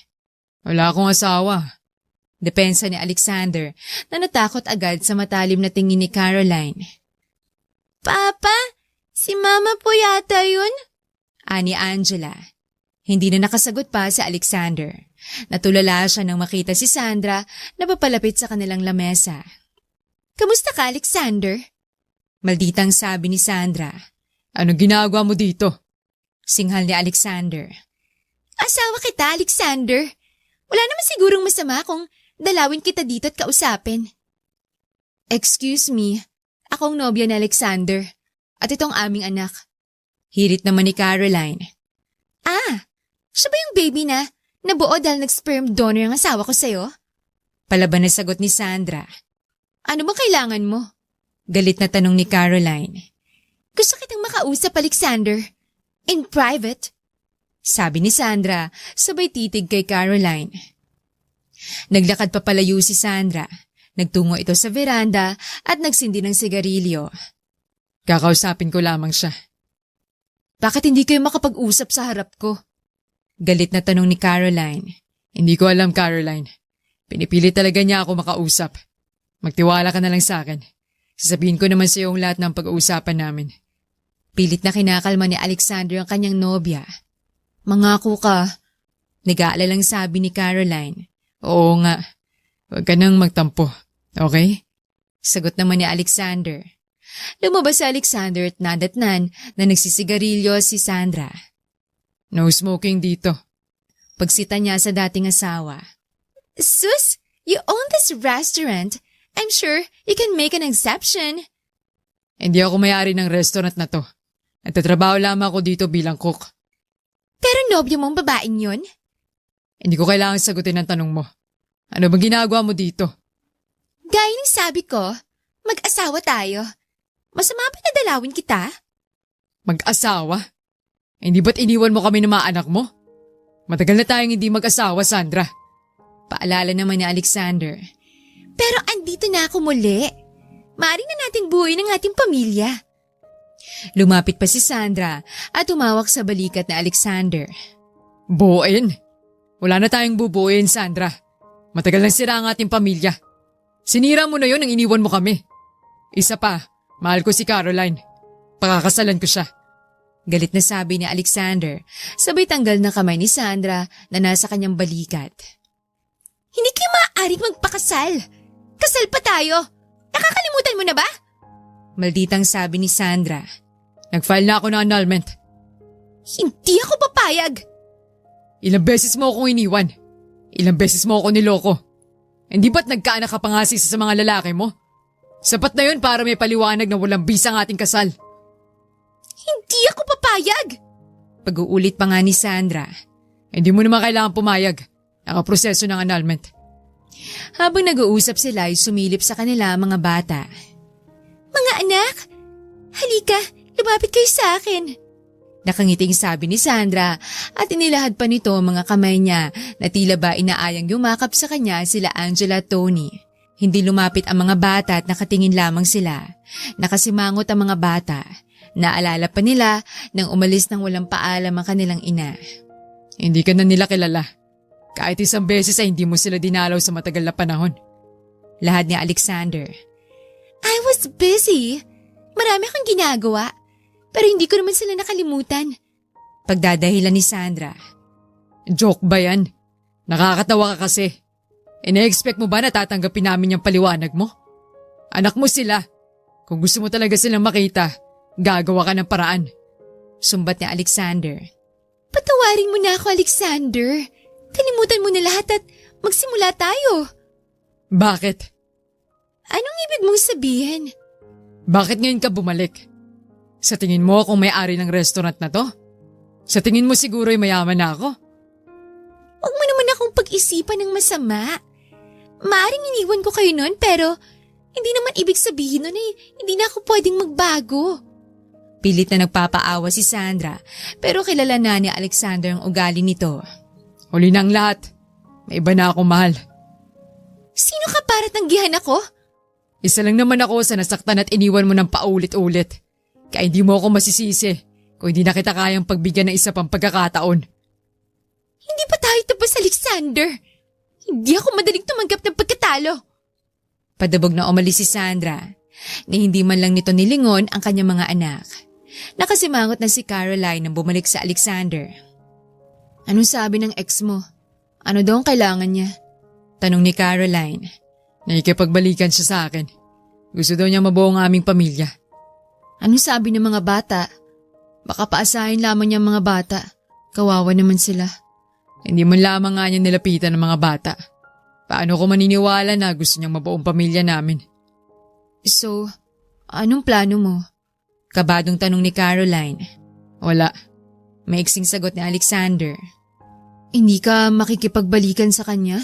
Wala akong asawa. Depensa ni Alexander na natakot agad sa matalim na tingin ni Caroline. Papa, si Mama po yata yun? Ani Angela. Hindi na nakasagot pa si Alexander. Natulala siya nang makita si Sandra na papalapit sa kanilang lamesa. Kamusta ka, Alexander? Malditang sabi ni Sandra. Anong ginagawa mo dito? Singhal ni Alexander. Asawa kita, Alexander. Wala naman sigurong masama kung dalawin kita dito at kausapin. Excuse me, akong nobya ni Alexander at itong aming anak. Hirit naman ni Caroline. Siya ba yung baby na nabuo dahil nag-sperm donor ang asawa ko sa'yo? Palaban na sagot ni Sandra. Ano ba kailangan mo? Galit na tanong ni Caroline. Gusto kitang makausap, Alexander. In private? Sabi ni Sandra, sabay titig kay Caroline. Naglakad papalayo si Sandra. Nagtungo ito sa veranda at nagsindi ng sigarilyo. Kakausapin ko lamang siya. Bakit hindi kayo makapag-usap sa harap ko? Galit na tanong ni Caroline. Hindi ko alam, Caroline. Pinipili talaga niya ako makausap. Magtiwala ka na lang sa akin. Sasabihin ko naman sa iyo ang lahat ng pag-uusapan namin. Pilit na kinakalma ni Alexander ang kanyang nobya. Mangako ka. Nag-aalalang sabi ni Caroline. Oo nga. Huwag ka nang magtampo. Okay? Sagot naman ni Alexander. Lumabas si Alexander at nadatnan na nagsisigarilyo si Sandra. No smoking dito. Pagsita niya sa dating asawa. Sus, you own this restaurant. I'm sure you can make an exception. Hindi ako may-ari ng restaurant na to. Nagtatrabaho lamang ako dito bilang cook. Pero nobyo mong babaeng yun? Hindi ko kailangan sagutin ang tanong mo. Ano bang ginagawa mo dito? Gaya ng sabi ko, mag-asawa tayo. Masama ba na dalawin kita? Mag-asawa? Hindi ba't iniwan mo kami ng mga anak mo? Matagal na tayong hindi mag-asawa, Sandra. Paalala naman ni Alexander. Pero andito na ako muli. Maaari na nating buuin ang ating pamilya. Lumapit pa si Sandra at tumawak sa balikat na Alexander. Buuin? Wala na tayong bubuuin, Sandra. Matagal nang sira ang ating pamilya. Sinira mo na yon nang iniwan mo kami. Isa pa, mahal ko si Caroline. Pakakasalan ko siya. Galit na sabi ni Alexander, sabay tanggal ng kamay ni Sandra na nasa kanyang balikat. Hindi kayo maaaring magpakasal. Kasal pa tayo. Nakakalimutan mo na ba? Malditang sabi ni Sandra. Nag-file na ako ng annulment. Hindi ako papayag. Ilang beses mo akong iniwan. Ilang beses mo ako niloko. Hindi ba't nagkaanak ka pa nga sa mga lalaki mo? Sapat na yun para may paliwanag na walang bisa ang ating kasal. Hindi ako papayag. Pag-uulit pa nga ni Sandra. Hindi mo naman kailangan pumayag. Nakaproseso ng annulment. Habang nag-uusap sila ay sumilip sa kanila mga bata. Mga anak, halika, lumapit kayo sa akin. Nakangiting sabi ni Sandra at inilahad pa nito mga kamay niya na tila ba inaayang yumakap sa kanya sila Angela at Tony. Hindi lumapit ang mga bata at nakatingin lamang sila. Nakasimangot ang mga bata. Naalala pa nila nang umalis nang walang paalam ang kanilang ina. Hindi ka na nila kilala. Kahit isang beses ay hindi mo sila dinalaw sa matagal na panahon. Lahad ni Alexander. I was busy. Marami akong ginagawa. Pero hindi ko naman sila nakalimutan. Pagdadahilan ni Sandra. Joke ba yan? Nakakatawa ka kasi. Ina-expect mo ba na tatanggapin namin yung paliwanag mo? Anak mo sila. Kung gusto mo talaga silang makita, gagawa ka ng paraan. Sumbat ni Alexander. Patawarin mo na ako, Alexander. Kalimutan mo na lahat at magsimula tayo. Bakit? Anong ibig mong sabihin? Bakit ngayon ka bumalik? Sa tingin mo akong may-ari ng restaurant na to? Sa tingin mo siguro ay mayaman na ako? Huwag mo naman akong pag-isipan ng masama. Maaring iniwan ko kayo noon pero hindi naman ibig sabihin nun hindi na ako pwedeng magbago. Pilit na nagpapaawa si Sandra pero kilala na ni Alexander ang ugali nito. Huli na ang lahat. May iba na akong mahal. Sino ka para tanggihan ako? Isa lang naman ako sa nasaktan at iniwan mo ng paulit-ulit. Kaya hindi mo ako masisisi kung hindi na kita kayang pagbigyan ng isa pang pagkakataon. Hindi pa tayo tapos, Alexander. Hindi ako madaling tumanggap ng pagkatalo. Padabog na umalis si Sandra na hindi man lang nito nilingon ang kanyang mga anak. Nakasimangot na si Caroline nang bumalik sa Alexander. Anong sabi ng ex mo? Ano daw ang kailangan niya? Tanong ni Caroline. Nakikipagbalikan siya sa akin. Gusto daw niya mabuo ang aming pamilya. Anong sabi ng mga bata? Baka paasahin lamang niya mga bata. Kawawa naman sila. Hindi man lamang nga niya nilapitan ng mga bata. Paano ko maniniwala na gusto niyang mabuong pamilya namin? So, anong plano mo? Kabadong tanong ni Caroline. Wala. Maiksing sagot ni Alexander. Hindi ka makikipagbalikan sa kanya?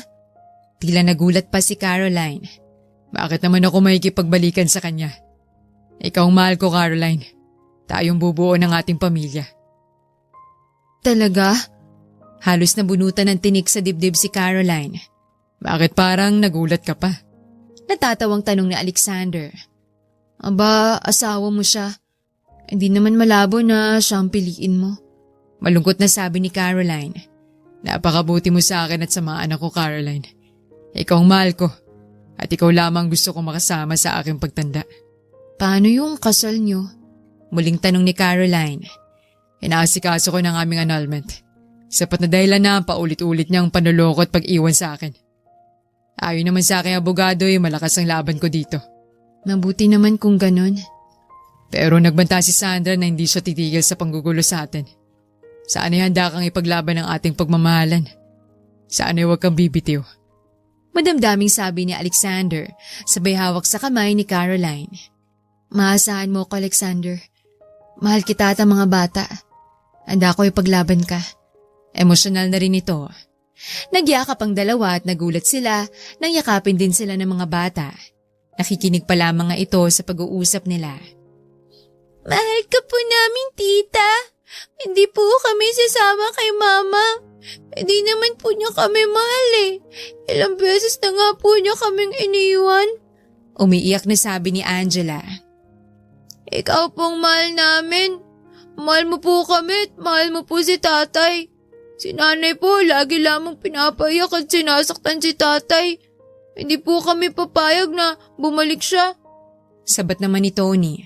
Tila nagulat pa si Caroline. Bakit naman ako makikipagbalikan sa kanya? Ikaw ang mahal ko, Caroline. Tayong bubuo ng ating pamilya. Talaga? Halos nabunutan ng tinik sa dibdib si Caroline. Bakit parang nagulat ka pa? Natatawang tanong ni Alexander. Aba, asawa mo siya. Hindi naman malabo na siyang piliin mo. Malungkot na sabi ni Caroline. Napakabuti mo sa akin at sa mga anak ko, Caroline. Ikaw ang mahal ko. At ikaw lamang gusto kong makasama sa aking pagtanda. Paano yung kasal niyo? Muling tanong ni Caroline. Inaasikaso ko ng aming annulment. Sapat na dahilan na paulit-ulit niyang panuloko at pag-iwan sa akin. Ayon naman sa aking abogado malakas ang laban ko dito. Mabuti naman kung ganon. Pero nagbanta si Sandra na hindi siya titigil sa panggugulo sa atin. Saan ay handa kang ipaglaban ang ating pagmamahalan? Saan ay huwag kang bibitiw? Madamdaming sabi ni Alexander, sabay hawak sa kamay ni Caroline. Maasahan mo ko, Alexander. Mahal kita at ang mga bata. Handa ko ipaglaban ka. Emosyonal na rin ito. Nagyakap ang dalawa at nagulat sila nang yakapin din sila ng mga bata. Nakikinig pa lamang nga ito sa pag-uusap nila. Mahal ka po namin, tita. Hindi po kami sasama kay mama. Hindi naman po niya kami mahal eh. Ilang beses na nga po niya kaming iniwan. Umiiyak na sabi ni Angela. Ikaw pong mahal namin. Mahal mo po kami at mahal mo po si tatay. Si nanay po lagi lamang pinapayak at sinasaktan si tatay. Hindi po kami papayag na bumalik siya. Sabat naman ni Tony.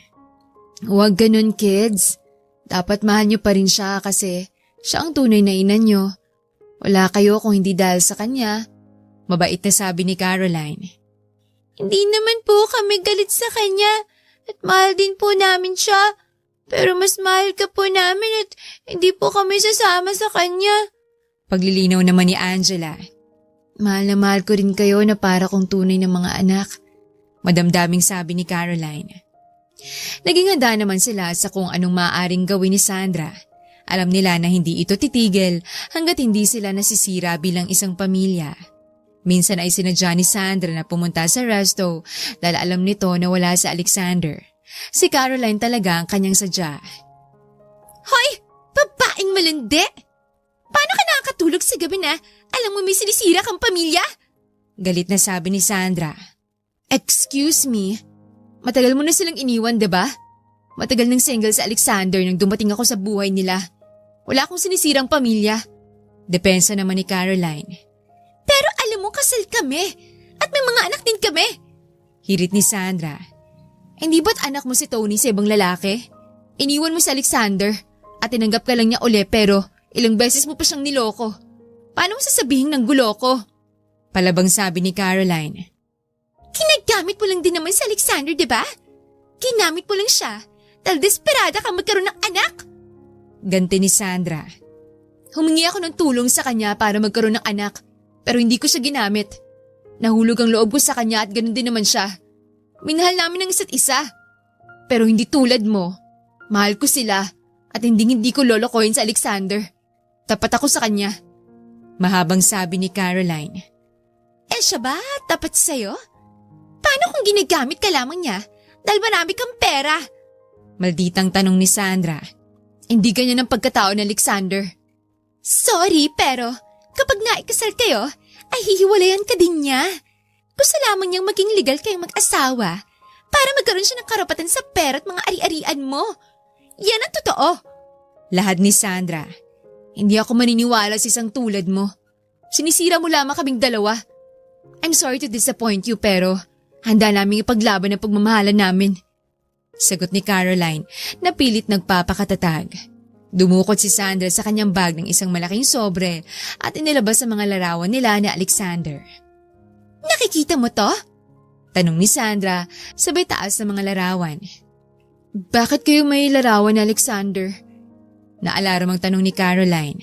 Huwag ganun, kids. Dapat mahal niyo pa rin siya kasi siya ang tunay na ina niyo. Wala kayo kung hindi dahil sa kanya. Mabait na sabi ni Caroline. Hindi naman po kami galit sa kanya at mahal din po namin siya. Pero mas mahal ka po namin at hindi po kami sasama sa kanya. Paglilinaw naman ni Angela. Mahal na mahal ko rin kayo na para kong tunay na mga anak. Madamdaming sabi ni Caroline. Naging handa naman sila sa kung anong maaaring gawin ni Sandra. Alam nila na hindi ito titigil hanggat hindi sila nasisira bilang isang pamilya. Minsan ay sinadya ni Sandra na pumunta sa resto dahil alam nito na wala si Alexander. Si Caroline talaga ang kanyang sadya. Hoy! Babaeng malandi! Paano ka nakakatulog sa gabi na alam mo may sinisira kang pamilya? Galit na sabi ni Sandra. Excuse me? Matagal mo na silang iniwan, diba? Matagal nang single si Alexander nang dumating ako sa buhay nila. Wala akong sinisirang pamilya. Depensa naman ni Caroline. Pero alam mo kasal kami at may mga anak din kami. Hirit ni Sandra. Hindi ba't anak mo si Tony sa ibang lalaki? Iniwan mo si Alexander at tinanggap ka lang niya uli pero ilang beses mo pa siyang niloko. Paano mo sasabihin ng gulo ko? Palabang sabi ni Caroline. Kinagamit mo lang din naman si Alexander, di ba? Ginamit mo lang siya dahil desperada kang magkaroon ng anak. Ganti ni Sandra. Humingi ako ng tulong sa kanya para magkaroon ng anak pero hindi ko siya ginamit. Nahulog ang loob ko sa kanya at ganun din naman siya. Minahal namin ang isa't isa. Pero hindi tulad mo. Mahal ko sila at hindi ko lolokohin sa Alexander. Tapat ako sa kanya. Mahabang sabi ni Caroline. Eh siya ba tapat sa'yo? Paano kung ginagamit ka lamang niya dahil marami kang pera? Malditang tanong ni Sandra. Hindi ganyan ang pagkatao ni Alexander. Sorry pero kapag naikasal kayo ay hihiwalayan ka din niya. Gusto lamang niyang maging legal kayong mag-asawa para magkaroon siya ng karapatan sa pera at mga ari-arian mo. Yan ang totoo. Lahad ni Sandra. Hindi ako maniniwala sa isang tulad mo. Sinisira mo lamang kaming dalawa. I'm sorry to disappoint you pero handa naming ipaglaban ang pagmamahalan namin. Sagot ni Caroline na pilit nagpapakatatag. Dumukot si Sandra sa kanyang bag ng isang malaking sobre at inilabas ang mga larawan nila ni Alexander. Nakikita mo to? Tanong ni Sandra sabay taas ng mga larawan. Bakit kayo may larawan ni Alexander? Naalaramang tanong ni Caroline.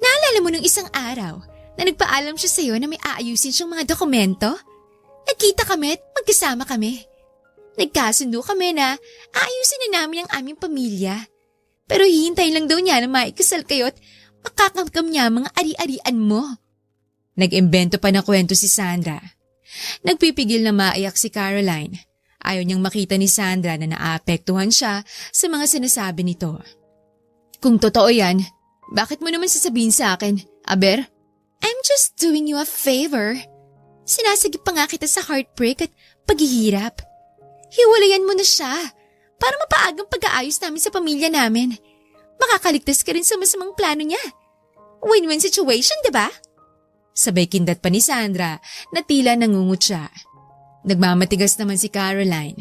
Naalala mo nung isang araw na nagpaalam siya sa'yo na may aayusin siyang mga dokumento? Nagkita kami at magkasama kami. Nagkasundo kami na aayusin na namin ang aming pamilya. Pero hihintay lang daw niya na maikasal kayo at makakamkam niya mga ari-arian mo. Nag-imbento pa na kwento si Sandra. Nagpipigil na maiyak si Caroline. Ayaw niyang makita ni Sandra na naapektuhan siya sa mga sinasabi nito. Kung totoo yan, bakit mo naman sasabihin sa akin, Aber? I'm just doing you a favor. Sinasagip pa nga kita sa heartbreak at paghihirap. Hiwalayan mo na siya para mapaagang pag-aayos namin sa pamilya namin. Makakaligtas ka rin sa masamang plano niya. Win-win situation, diba? Sabay kindat pa ni Sandra na tila nangungut siya. Nagmamatigas naman si Caroline.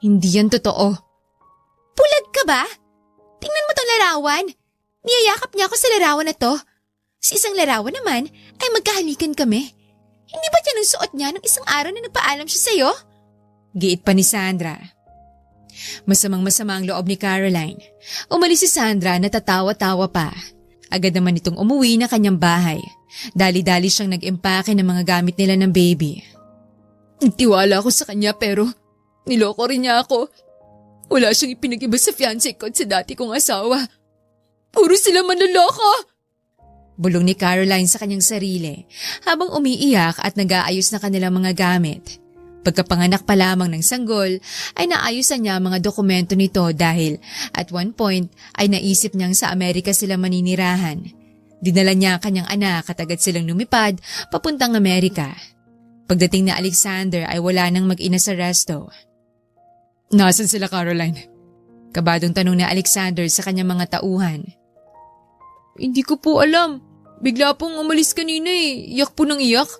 Hindi yan totoo. Bulag ka ba? Tingnan mo tong larawan. Niyayakap niya ako sa larawan na to. Sa isang larawan naman ay magkahalikan kami. Hindi ba yan ang suot niya nung isang araw na nagpaalam siya sa'yo? Giit pa ni Sandra. Masamang-masama ang loob ni Caroline. Umalis si Sandra na tatawa-tawa pa. Agad naman itong umuwi na kanyang bahay. Dali-dali siyang nag-empake ng mga gamit nila ng baby. Nagtiwala ako sa kanya pero niloko rin niya ako. Wala siyang ipinag-iba sa fiancé ko at sa dati kong asawa. Puro sila manloloko! Bulong ni Caroline sa kanyang sarili habang umiiyak at nag-aayos na kanilang mga gamit. Pagkapanganak pa lamang ng sanggol ay naayusan niya ang mga dokumento nito dahil at one point ay naisip niyang sa Amerika sila maninirahan. Dinala niya ang kanyang anak at agad silang lumipad papuntang Amerika. Pagdating na Alexander ay wala nang mag-ina sa resto. Nasaan sila, Caroline? Kabadong tanong na Alexander sa kanyang mga tauhan. Hindi ko po alam. Bigla pong umalis kanina eh. Iyak po ng iyak.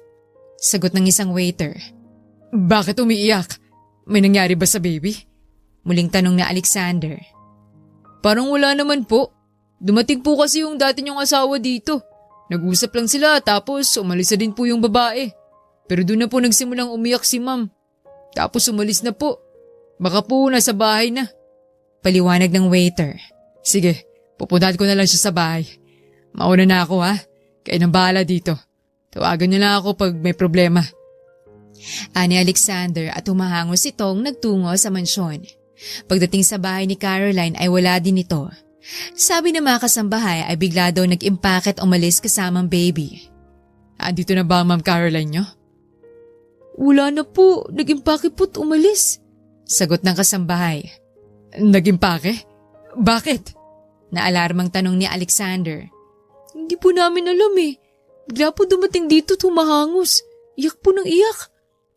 Sagot ng isang waiter. Bakit umiiyak? May nangyari ba sa baby? Muling tanong na Alexander. Parang wala naman po. Dumating po kasi yung dati niyong asawa dito. Nag-usap lang sila tapos umalis na din po yung babae. Pero doon na po nagsimulang umiyak si ma'am. Tapos umalis na po. Baka po nasa bahay na. Paliwanag ng waiter. Sige, pupuntahan ko na lang siya sa bahay. Mauna na ako ha. Kayo nang bahala dito. Tawagan niyo lang ako pag may problema. Ani Alexander at humahango si Tong nagtungo sa mansyon. Pagdating sa bahay ni Caroline ay wala din ito. Sabi ng mga kasambahay ay bigla daw nag-impake at umalis kasamang baby. Andito na ba ang Ma'am Caroline niyo? Wala na po, nag-impake po't umalis. Sagot ng kasambahay. Nag-impake? Bakit? Naalarmang tanong ni Alexander. Hindi po namin alam eh. Bigla po dumating dito at humahangos. Iyak po ng iyak.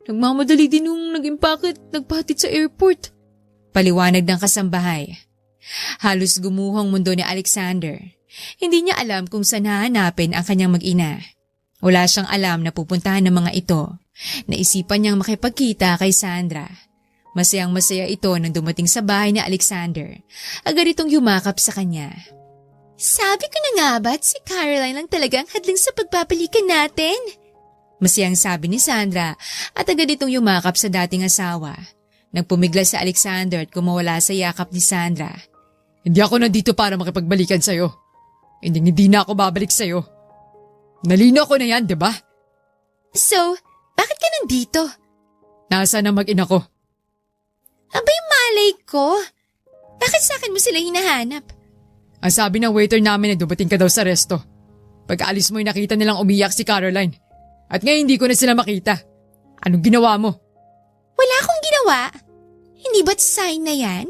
Nagmamadali din yung nag-impake at nagpahatid sa airport. Paliwanag ng kasambahay. Halos gumuhong mundo ni Alexander. Hindi niya alam kung saan hahanapin ang kanyang mag-ina. Wala siyang alam na pupuntahan ng mga ito. Naisipan niyang makipagkita kay Sandra. Masayang-masaya ito nang dumating sa bahay ni Alexander. Agad itong yumakap sa kanya. Sabi ko na nga ba't si Caroline lang talagang hadlang sa pagbabalikan natin? Masayang sabi ni Sandra at agad itong yumakap sa dating asawa. Nagpumigla si Alexander at kumawala sa yakap ni Sandra. Hindi ako nandito para makipagbalikan sa'yo. Hindi na ako babalik sa'yo. Nalino ko na yan, di ba? So, bakit ka nandito? Nasaan ang mag-ina ko? Abay malay ko. Bakit sa akin mo sila hinahanap? Ang sabi ng waiter namin na dumating ka daw sa resto. Pag-alis mo'y nakita nilang umiyak si Caroline. At ngayon hindi ko na sila makita. Anong ginawa mo? Wala akong ginawa. Hindi ba't sign na yan?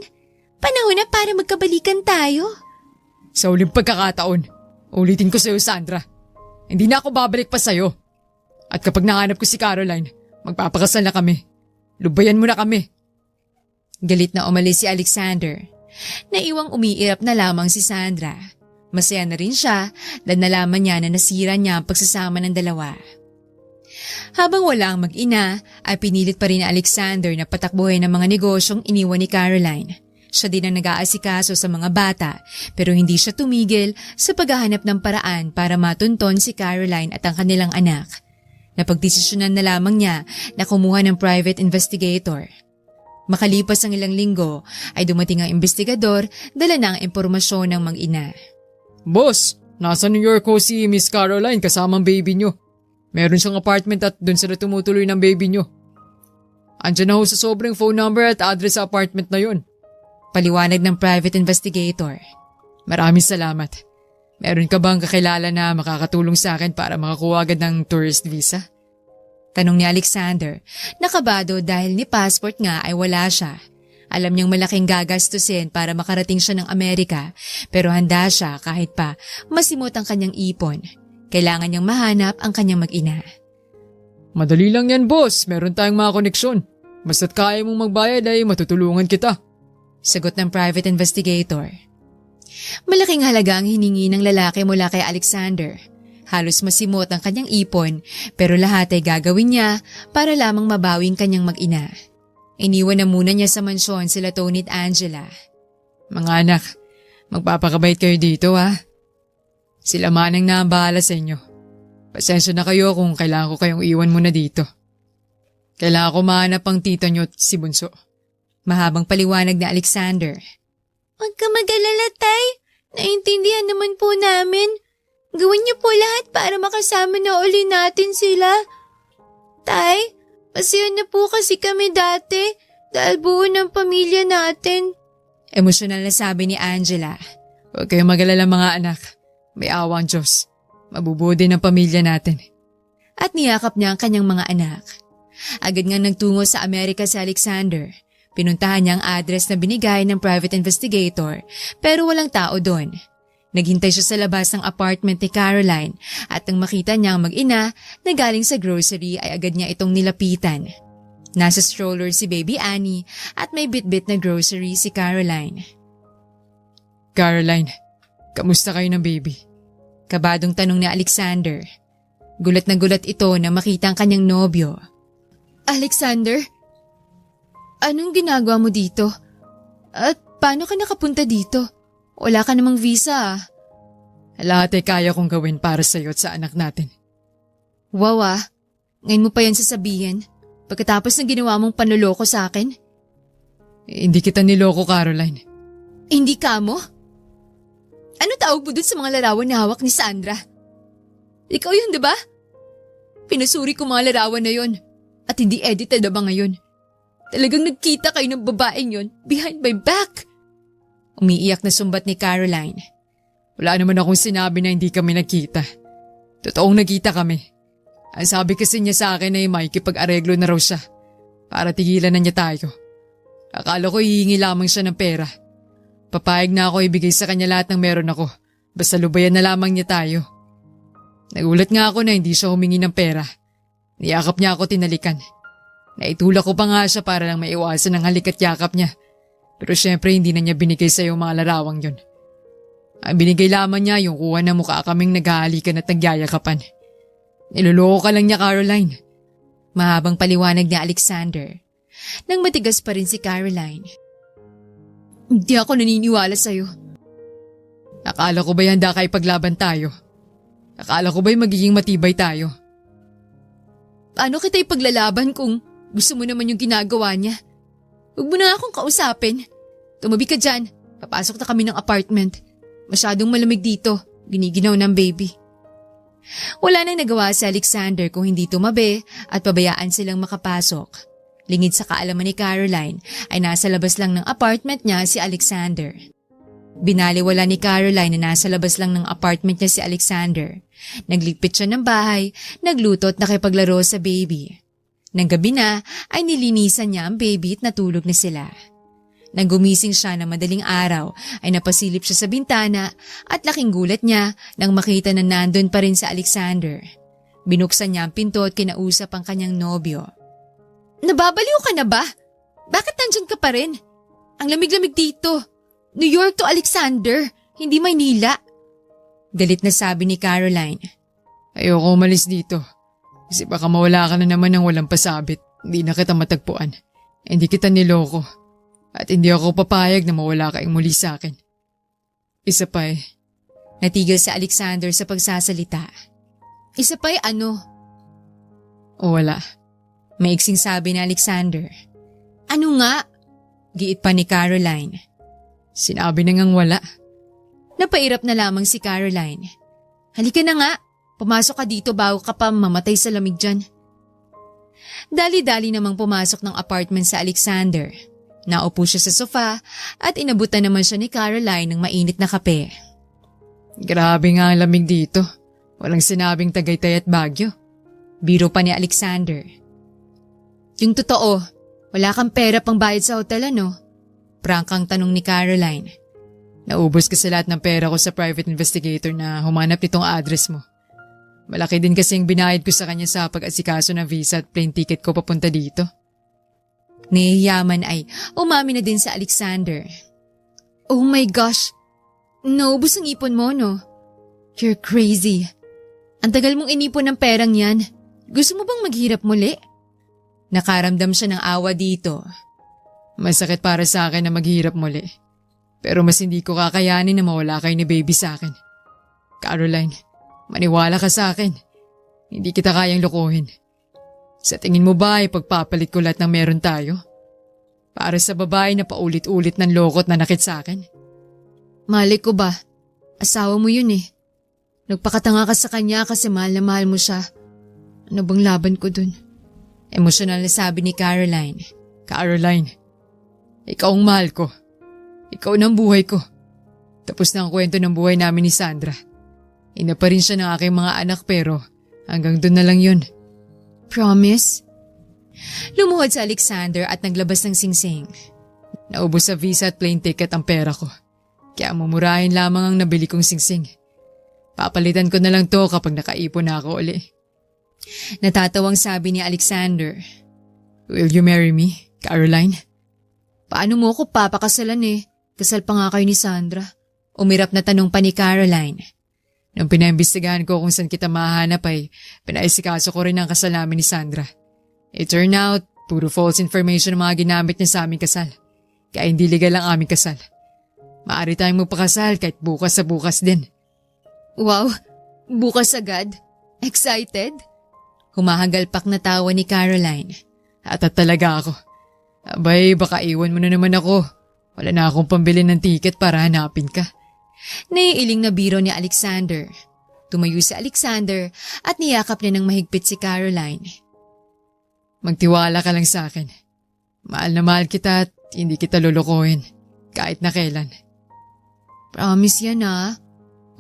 Panahon na para magkabalikan tayo. Sa uling pagkakataon, ulitin ko sa'yo, Sandra. Hindi na ako babalik pa sa'yo. At kapag nahanap ko si Caroline, magpapakasal na kami. Lubayan mo na kami. Galit na umalis si Alexander. Naiwang umiirap na lamang si Sandra. Masaya na rin siya dahil nalaman niya na nasira niya ang pagsasama ng dalawa. Habang wala ang mag-ina, ay pinilit pa rin ni Alexander na patakbuhin ang mga negosyong iniwan ni Caroline. Siya din ang nag-aasikaso sa mga bata pero hindi siya tumigil sa paghahanap ng paraan para matunton si Caroline at ang kanilang anak. Napagdesisyonan na lamang niya na kumuha ng private investigator. Makalipas ang ilang linggo ay dumating ang investigador dala na ang impormasyon ng mag-ina. Boss, nasa New York ho si Miss Caroline kasamang baby nyo. Meron siyang apartment at dun sila tumutuloy ng baby nyo. Andiyan na ho sa sobrang phone number at address sa apartment na yon. Paliwanag ng private investigator. Maraming salamat. Meron ka bang kakilala na makakatulong sa akin para makakuha agad ng tourist visa? Tanong ni Alexander, nakabado dahil ni passport nga ay wala siya. Alam niyang malaking gagastusin para makarating siya ng Amerika pero handa siya kahit pa masimot ang kanyang ipon. Kailangan niyang mahanap ang kanyang mag-ina. Madali lang yan, boss. Meron tayong mga koneksyon. Basta't kaya mong magbayad ay matutulungan kita. Sagot ng private investigator. Malaking halaga ang hiningi ng lalaki mula kay Alexander. Halos masimot ang kanyang ipon pero lahat ay gagawin niya para lamang mabawing kanyang mag-ina. Iniwan na muna niya sa mansyon sila Tony at Angela. Mga anak, magpapakabait kayo dito ha. Sila manang na ang bahala sa inyo. Pasensya na kayo kung kailangan ko kayong iwan muna dito. Kailangan ko mahanap ang tita nyo at si Bunso. Mahabang paliwanag na Alexander. Huwag ka mag-alala, Tay. Naintindihan naman po namin. Gawin niyo po lahat para makasama na uli natin sila. Tay, masaya na po kasi kami dati dahil buo ng pamilya natin. Emosyonal na sabi ni Angela. Huwag kayong mag-alala mga anak. May awa ang Diyos. Mabubuo din ang pamilya natin. At niyakap niya ang kanyang mga anak. Agad nga nagtungo sa Amerika si Alexander. Pinuntahan niya ang address na binigay ng private investigator pero walang tao doon. Naghintay siya sa labas ng apartment ni Caroline at nang makita niya ang mag-ina na galing sa grocery ay agad niya itong nilapitan. Nasa stroller si Baby Annie at may bit-bit na grocery si Caroline. Caroline, kamusta kayo ng baby? Kabadong tanong ni Alexander. Gulat na gulat ito na makita ang kanyang nobyo. Alexander? Anong ginagawa mo dito? At paano ka nakapunta dito? Wala ka namang visa ah. Lahat ay kaya kong gawin para sa iyo at sa anak natin. Wow ah, ngayon mo pa yan sasabihin? Pagkatapos ng ginawa mong panloloko sa akin? Hindi kita niloko, Caroline. Hindi ka mo? Ano tawag mo dun sa mga larawan na hawak ni Sandra? Ikaw yun, di ba? Pinasuri ko mga larawan na yon at hindi edited na ba ngayon? Talagang nagkita kayo ng babaeng yon behind my back. Umiiyak na sumbat ni Caroline. Wala naman akong sinabi na hindi kami nagkita. Totoong nagkita kami. Ang sabi kasi niya sa akin ay makikipag-areglo na raw siya para tigilan na niya tayo. Akala ko hihingi lamang siya ng pera. Papayag na ako ibigay sa kanya lahat ng meron ako. Basta lubayan na lamang niya tayo. Nagulat nga ako na hindi siya humingi ng pera. Niyakap niya ako tinalikan. Naitulak ko pa nga siya para lang maiwasan ang halik at yakap niya. Pero syempre hindi na niya binigay sa iyo mga larawang yun. Ang binigay lamang niya yung kuha na mukha kaming naghahalikan at nagyayakapan. Niloloko ka lang niya, Caroline. Mahabang paliwanag ni Alexander. Nang matigas pa rin si Caroline. Hindi ako naniniwala sa'yo. Akala ko ba'y handa ka ipaglaban tayo? Akala ko ba'y magiging matibay tayo? Paano kita ipaglalaban kung gusto mo naman yung ginagawa niya? Huwag mo na akong kausapin. Tumabi ka dyan. Papasok na kami ng apartment. Masyadong malamig dito. Giniginaw ng baby. Wala nang nagawa si Alexander kung hindi tumabi at pabayaan silang makapasok. Lingid sa kaalaman ni Caroline ay nasa labas lang ng apartment niya si Alexander. Binaliwala ni Caroline na nasa labas lang ng apartment niya si Alexander. Nagligpit siya ng bahay, nagluto at nakipaglaro sa baby. Nang gabi na ay nilinisan niya ang baby at natulog na sila. Nang gumising siya na madaling araw ay napasilip siya sa bintana at laking gulat niya nang makita na nandun pa rin si Alexander. Binuksan niya ang pinto at kinausap ang kanyang nobyo. Nababaliw ka na ba? Bakit nandyan ka pa rin? Ang lamig-lamig dito. New York to Alexander, hindi Maynila. Galit na sabi ni Caroline. Ayoko umalis dito. Kasi baka mawala ka na naman ng walang pasabit. Hindi na kita matagpuan. Hindi kita niloko. At hindi ako papayag na mawala ka muli sa akin. Isa pa eh. Natigil si Alexander sa pagsasalita. Isa pa ano? O wala. Maiksing sabi ni Alexander. Ano nga? Giit pa ni Caroline. Sinabi na ngang wala. Napairap na lamang si Caroline. Halika na nga. Pumasok ka dito bago ka pa mamatay sa lamig dyan. Dali-dali namang pumasok ng apartment sa Alexander. Naupo siya sa sofa at inabutan naman siya ni Caroline ng mainit na kape. Grabe nga ang lamig dito. Walang sinabing Tagaytay at Baguio. Biro pa ni Alexander. Yung totoo, wala kang pera pang bayad sa hotel ano? Prangkang tanong ni Caroline. Naubos kasi lahat ng pera ko sa private investigator na humanap nitong address mo. Malaki din kasi yung binayad ko sa kanya sa pag-asikaso ng visa at plane ticket ko papunta dito. Nahiyaman ay umamin na din sa Alexander. Oh my gosh, naubos ang ipon mo no? You're crazy. Ang tagal mong inipon ng perang yan. Gusto mo bang maghirap muli? Nakaramdam siya ng awa dito. Masakit para sa akin na maghirap muli. Pero mas hindi ko kakayanin na mawala kayo ni baby sa akin. Caroline, maniwala ka sa akin. Hindi kita kayang lokohin. Sa tingin mo ba ay pagpapalit ko lahat ng meron tayo? Para sa babae na paulit-ulit ng lokot na nakit sa akin? Malay ko ba? Asawa mo yun eh. Nagpakatanga ka sa kanya kasi mahal na mahal mo siya. Ano bang laban ko dun? Emosyonal na sabi ni Caroline. Caroline, ikaw ang mahal ko. Ikaw na ang buhay ko. Tapos na ang kwento ng buhay namin ni Sandra. Ina pa rin siya ng aking mga anak pero hanggang doon na lang yun. Promise? Lumuhod si Alexander at naglabas ng singsing. Naubos sa visa at plane ticket ang pera ko. Kaya mumurahin lamang ang nabili kong singsing. Papalitan ko na lang to kapag nakaipon na ako uli. Natatawang sabi ni Alexander. Will you marry me, Caroline? Paano mo ako papakasalan eh? Kasal pa nga kayo ni Sandra. Umirap na tanong pa ni Caroline. Nung pinaimbestigahan ko kung saan kita mahanap ay pinaisikaso ko rin ang kasal namin ni Sandra. It turned out, puro false information ang mga ginamit niya sa aming kasal. Kaya hindi legal ang aming kasal. Maaari tayong magpakasal kahit bukas sa bukas din. Wow, bukas agad? Excited? Humahagalpak na tawa ni Caroline. At talaga ako. Abay, baka iwan mo na naman ako. Wala na akong pambili ng tiket para hanapin ka. Naiiling na biro ni Alexander. Tumayo si Alexander at niyakap niya ng mahigpit si Caroline. Magtiwala ka lang sa akin. Mahal na mahal kita at hindi kita lulukohin. Kahit na kailan. Promise yan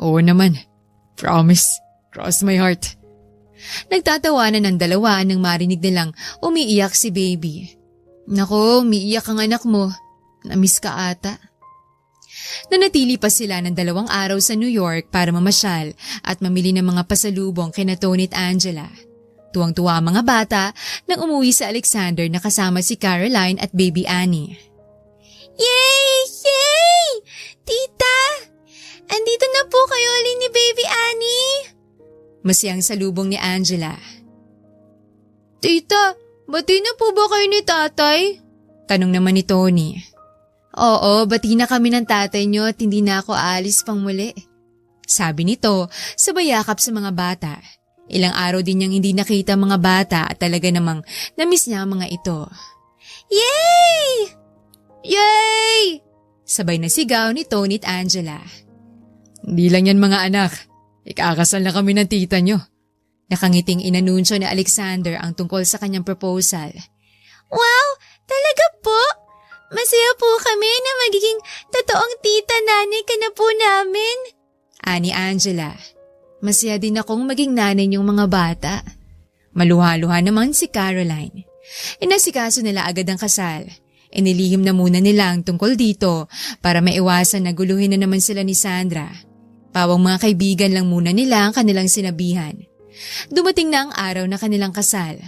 Oo naman. Promise. Cross my heart. Nagtatawanan ng dalawa nang marinig nilang umiiyak si baby. Nako, umiiyak ang anak mo. Namiss ka ata. Nanatili pa sila ng 2 araw sa New York para mamasyal at mamili ng mga pasalubong kina Tony at Angela. Tuwang-tuwa ang mga bata nang umuwi si Alexander na kasama si Caroline at baby Annie. Yay! Yay! Tita! Andito na po kayo ulit ni baby Annie! Masiyang salubong ni Angela. Tita, bati na po ba kayo ni tatay? Tanong naman ni Tony. Oo, bati na kami ng tatay niyo at hindi na ako aalis pang muli. Sabi nito, sabay yakap sa mga bata. Ilang araw din niyang hindi nakita mga bata at talaga namang namiss niya ang mga ito. Yay! Yay! Sabay na sigaw ni Tony at Angela. Hindi lang yan mga anak. Ikakasal na kami ng tita niyo. Nakangiting inanunsyo ni Alexander ang tungkol sa kanyang proposal. Wow! Talaga po? Masaya po kami na magiging totoong tita nanay ka na po namin. Ani Angela. Masaya din akong maging nanay niyong mga bata. Maluha-luha naman si Caroline. Inasikaso nila agad ang kasal. Inilihim na muna nila ang tungkol dito para maiwasan na guluhin na naman sila ni Sandra. Pawang mga kaibigan lang muna nila ang kanilang sinabihan. Dumating na ang araw na kanilang kasal.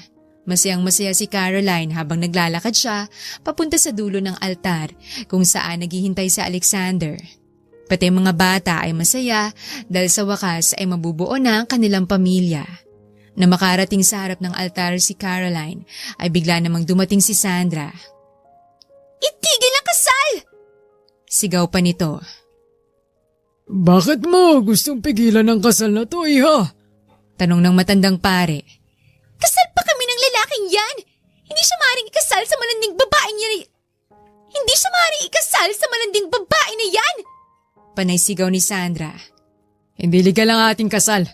Masayang-masaya si Caroline habang naglalakad siya papunta sa dulo ng altar kung saan naghihintay si Alexander. Pati mga bata ay masaya dahil sa wakas ay mabubuo na ang kanilang pamilya. Na makarating sa harap ng altar si Caroline ay bigla namang dumating si Sandra. Itigil ang kasal! Sigaw pa nito. Bakit mo gustong pigilan ang kasal na to, iha? Tanong ng matandang pare. Kasal pa kami ng lalaking yan! Hindi siya maaaring ikasal sa malanding babae niya. Hindi siya maaaring ikasal sa malanding babae na yan! Panay sigaw ni Sandra. Hindi legal ang ating kasal.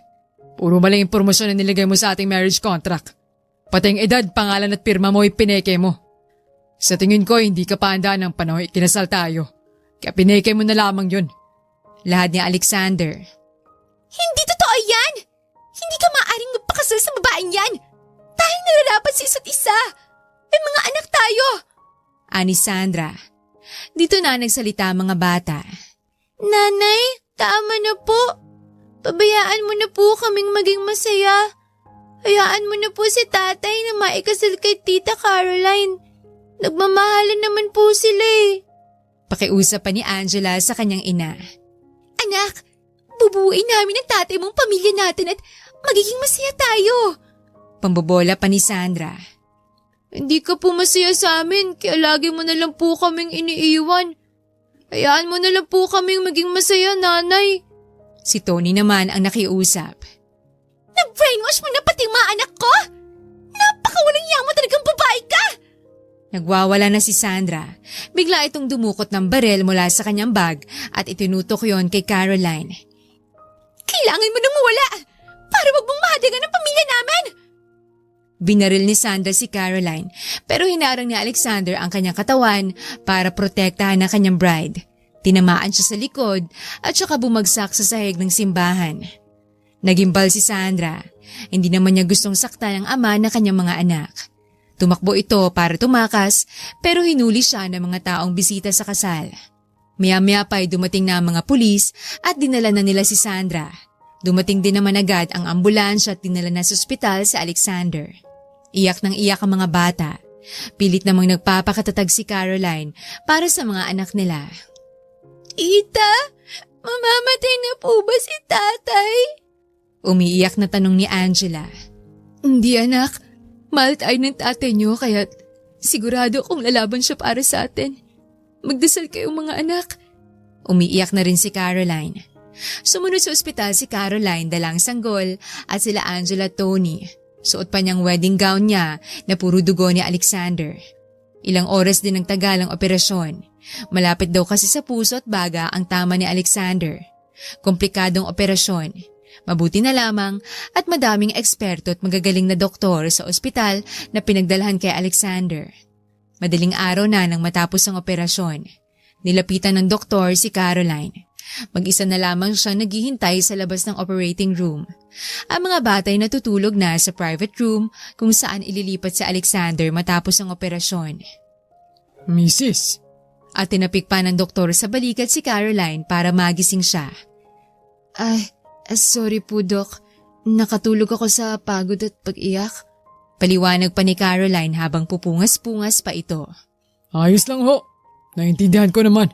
Puro maling impormasyon na nilagay mo sa ating marriage contract. Pati ang edad, pangalan at pirma mo ipineke mo. Sa tingin ko, hindi ka pa handa ng panahon ikinasal tayo. Kaya pineke mo na lamang yun. Lahad ni Alexander. Hindi totoo yan! Hindi ka maaaring magpakasal sa babaeng yan! Tayo nararapat sa isa't isa! May mga anak tayo! Ani Sandra. Dito na nagsalita ang mga bata. Nanay, tama na po. Pabayaan mo na po kaming maging masaya. Hayaan mo na po si tatay na maikasal kay Tita Caroline. Nagmamahalan naman po sila eh. Pakiusap pa ni Angela sa kanyang ina. Anak, bubuuin namin ang tatay mong pamilya natin at magiging masaya tayo. Pambobola pa ni Sandra. Hindi ka po masaya sa amin kaya lagi mo na lang po kaming iniiwan. Hayaan mo na lang po kaming maging masaya, nanay. Si Tony naman ang nakiusap. Nag-brainwash mo na pati mga anak ko? Napakawalang yaman talagang babae ka! Nagwawala na si Sandra. Bigla itong dumukot ng barel mula sa kanyang bag at itinutok yon kay Caroline. Kailangan mo nang mawala para wag mong mahadagan ang pamilya namin! Binaril ni Sandra si Caroline pero hinarang ni Alexander ang kanyang katawan para protektahan ang kanyang bride. Tinamaan siya sa likod at saka bumagsak sa sahig ng simbahan. Nagimbal si Sandra. Hindi naman niya gustong saktan ang ama ng kanyang mga anak. Tumakbo ito para tumakas pero hinuli siya ng mga taong bisita sa kasal. Maya-maya pa ay dumating na ang mga pulis at dinala na nila si Sandra. Dumating din naman agad ang ambulansya at dinala na sa ospital si Alexander. Iyak nang iyak ang mga bata. Pilit namang nagpapakatatag si Caroline para sa mga anak nila. Tita, Mamamatay na po ba si tatay? Umiiyak na tanong ni Angela. Hindi anak, mahal tayo ng tatay niyo kaya sigurado kung lalaban siya para sa atin. Magdasal kayong mga anak. Umiiyak na rin si Caroline. Sumunod sa ospital si Caroline dalang sanggol at sila Angela at Tony. Suot pa niyang wedding gown niya na puro dugo ni Alexander. Ilang oras din ang tagal ang operasyon. Malapit daw kasi sa puso at baga ang tama ni Alexander. Komplikadong operasyon. Mabuti na lamang at madaming eksperto at magagaling na doktor sa ospital na pinagdalhan kay Alexander. Madaling araw na nang matapos ang operasyon. Nilapitan ng doktor si Caroline. Mag-isa na lamang siya naghihintay sa labas ng operating room. Ang mga bata ay natutulog na sa private room kung saan ililipat si Alexander matapos ang operasyon. Mrs. At tinapik pa ng doktor sa balikat si Caroline para magising siya. Ay, sorry po, Dok. Nakatulog ako sa pagod at pag-iyak. Paliwanag pa ni Caroline habang pupungas-pungas pa ito. Ayos lang ho. Naintindihan ko naman.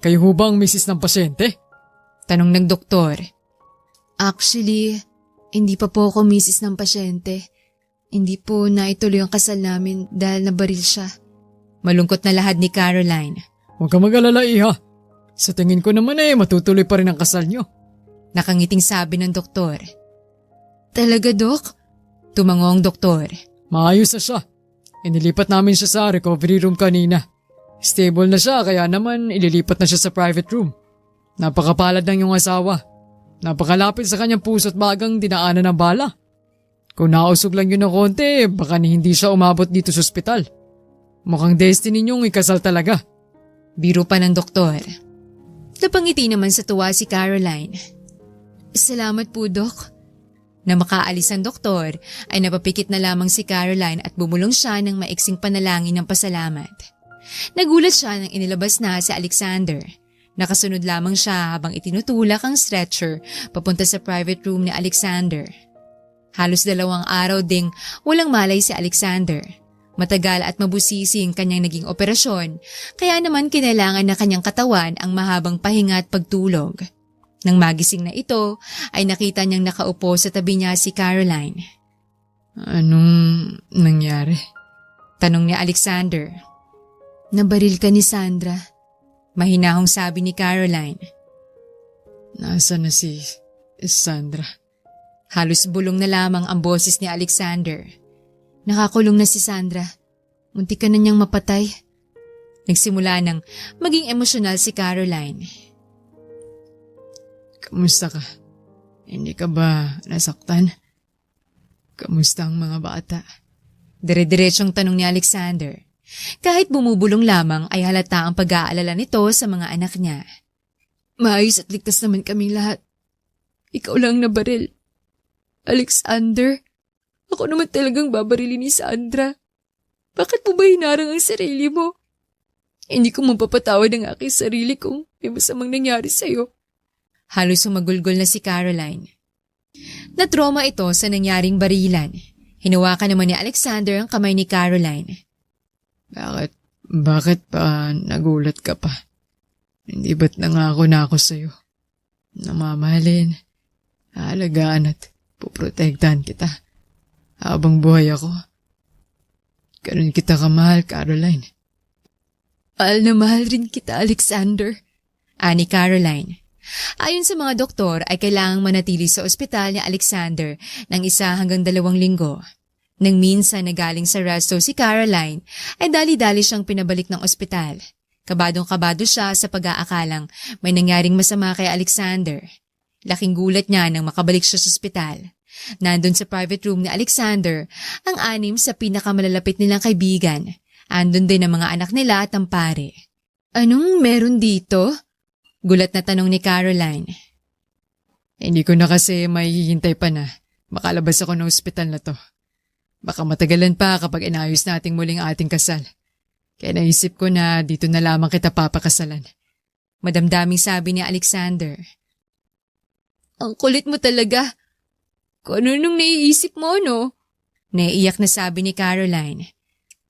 Kayo ho ba ang misis ng pasyente? Tanong ng doktor. Actually, hindi pa po ako misis ng pasyente. Hindi po naituloy ang kasal namin dahil nabaril siya. Malungkot na lahad ni Caroline. Huwag ka mag-alala, iha. Sa tingin ko naman matutuloy pa rin ang kasal nyo. Nakangiting sabi ng doktor. Talaga, Dok? Tumango ang doktor. Maayos na siya. Inilipat namin siya sa recovery room kanina. Stable na siya kaya naman ililipat na siya sa private room. Napakapalad ng iyong asawa. Napakalapit sa kanyang puso at bagang dinaanan ng bala. Kung nausog lang yun ng konti, baka hindi siya umabot dito sa ospital. Mukhang destiny niyong ikasal talaga. Biro pa ng doktor. Napangiti naman sa tuwa si Caroline. Salamat po, Dok. Na makaalis ang doktor ay napapikit na lamang si Caroline at bumulong siya ng maiksing panalangin ng pasalamat. Nagulat siya nang inilabas na si Alexander. Nakasunod lamang siya habang itinutulak ang stretcher papunta sa private room ni Alexander. Halos 2 araw ding walang malay si Alexander. Matagal at mabusisi ang kanyang naging operasyon, kaya naman kinailangan na kanyang katawan ang mahabang pahinga at pagtulog. Nang magising na ito, ay nakita niyang nakaupo sa tabi niya si Caroline. Anong nangyari? Tanong ni Alexander. Nabaril ka ni Sandra. Mahinahong sabi ni Caroline. Nasaan na si Sandra? Halos bulong na lamang ang boses ni Alexander. Nakakulong na si Sandra. Muntik ka na niyang mapatay. Nagsimula nang maging emosyonal si Caroline. Kamusta ka? Hindi ka ba nasaktan? Kamusta ang mga bata? Dire-diretsyong tanong ni Alexander. Kahit bumubulong lamang ay halata ang pag-aalala nito sa mga anak niya. Maayos at ligtas naman kaming lahat. Ikaw lang nabaril. Alexander, ako naman talagang babarilin ni Sandra. Bakit mo ba hinarang ang sarili mo? Hindi ko mapapatawad ang aking sarili kung may masamang nangyari sa'yo. Halos sumagulgol na si Caroline. Natroma ito sa nangyaring barilan. Hinawakan naman ni Alexander ang kamay ni Caroline. Bakit pa nagulat ka pa? Hindi ba't nangako na ako sa'yo? Namamahalin, aalagaan at puprotektahan kita habang buhay ako. Ganun kita kamahal, Caroline. Mahal na mahal rin kita, Alexander. Ani Caroline. Ayon sa mga doktor ay kailangang manatili sa ospital ni Alexander ng 1 hanggang 2 linggo. Nang minsan na galing sa resto si Caroline, ay dali-dali siyang pinabalik ng ospital. Kabadong-kabado siya sa pag-aakalang may nangyaring masama kay Alexander. Laking gulat niya nang makabalik siya sa ospital. Nandun sa private room ni Alexander, ang 6 sa pinakamalalapit nilang kaibigan. Andun din ang mga anak nila at ang pare. Anong meron dito? Gulat na tanong ni Caroline. Hindi ko na kasi mahihintay pa na makalabas ako ng ospital na to. Baka matagalan pa kapag inayos nating muling ating kasal. Kaya naisip ko na dito na lamang kita papakasalan. Madamdaming sabi ni Alexander. Ang kulit mo talaga. Kung ano nung naiisip mo, no? Naiiyak na sabi ni Caroline.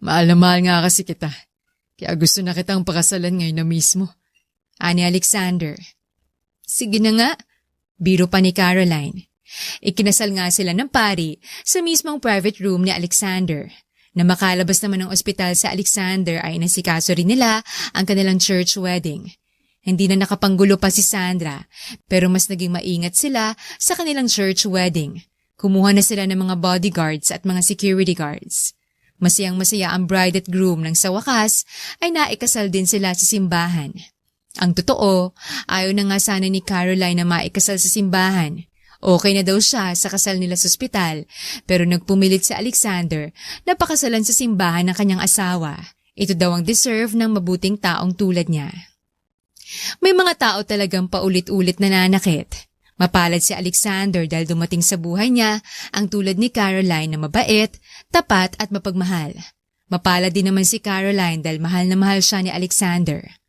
Mahal na mahal nga kasi kita. Kaya gusto na kitang pakasalan ngayon na mismo. Ani Alexander. Sige na nga. Biro pa ni Caroline. Ikinasal nga sila ng pari sa mismong private room ni Alexander. Na makalabas naman ng ospital sa Alexander ay nasikaso rin nila ang kanilang church wedding. Hindi na nakapanggulo pa si Sandra, pero mas naging maingat sila sa kanilang church wedding. Kumuha na sila ng mga bodyguards at mga security guards. Masayang-masaya ang bride at groom nang sa wakas ay naikasal din sila sa simbahan. Ang totoo, ayaw na nga sana ni Caroline na maikasal sa simbahan. Okay na daw siya sa kasal nila sa ospital, pero nagpumilit si Alexander na pakasalan sa simbahan ng kanyang asawa. Ito daw ang deserve ng mabuting taong tulad niya. May mga tao talagang paulit-ulit nananakit. Mapalad si Alexander dahil dumating sa buhay niya ang tulad ni Caroline na mabait, tapat at mapagmahal. Mapalad din naman si Caroline dahil mahal na mahal siya ni Alexander.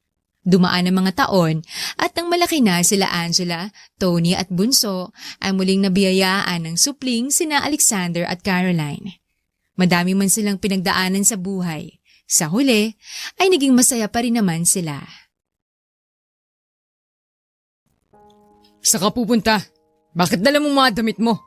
Dumaan ang mga taon at nang malaki na sila Angela, Tony at Bunso ay muling nabiyayaan ng supling sina Alexander at Caroline. Madami man silang pinagdaanan sa buhay. Sa huli ay naging masaya pa rin naman sila. Saan ka pupunta? Bakit dala mo mga damit mo?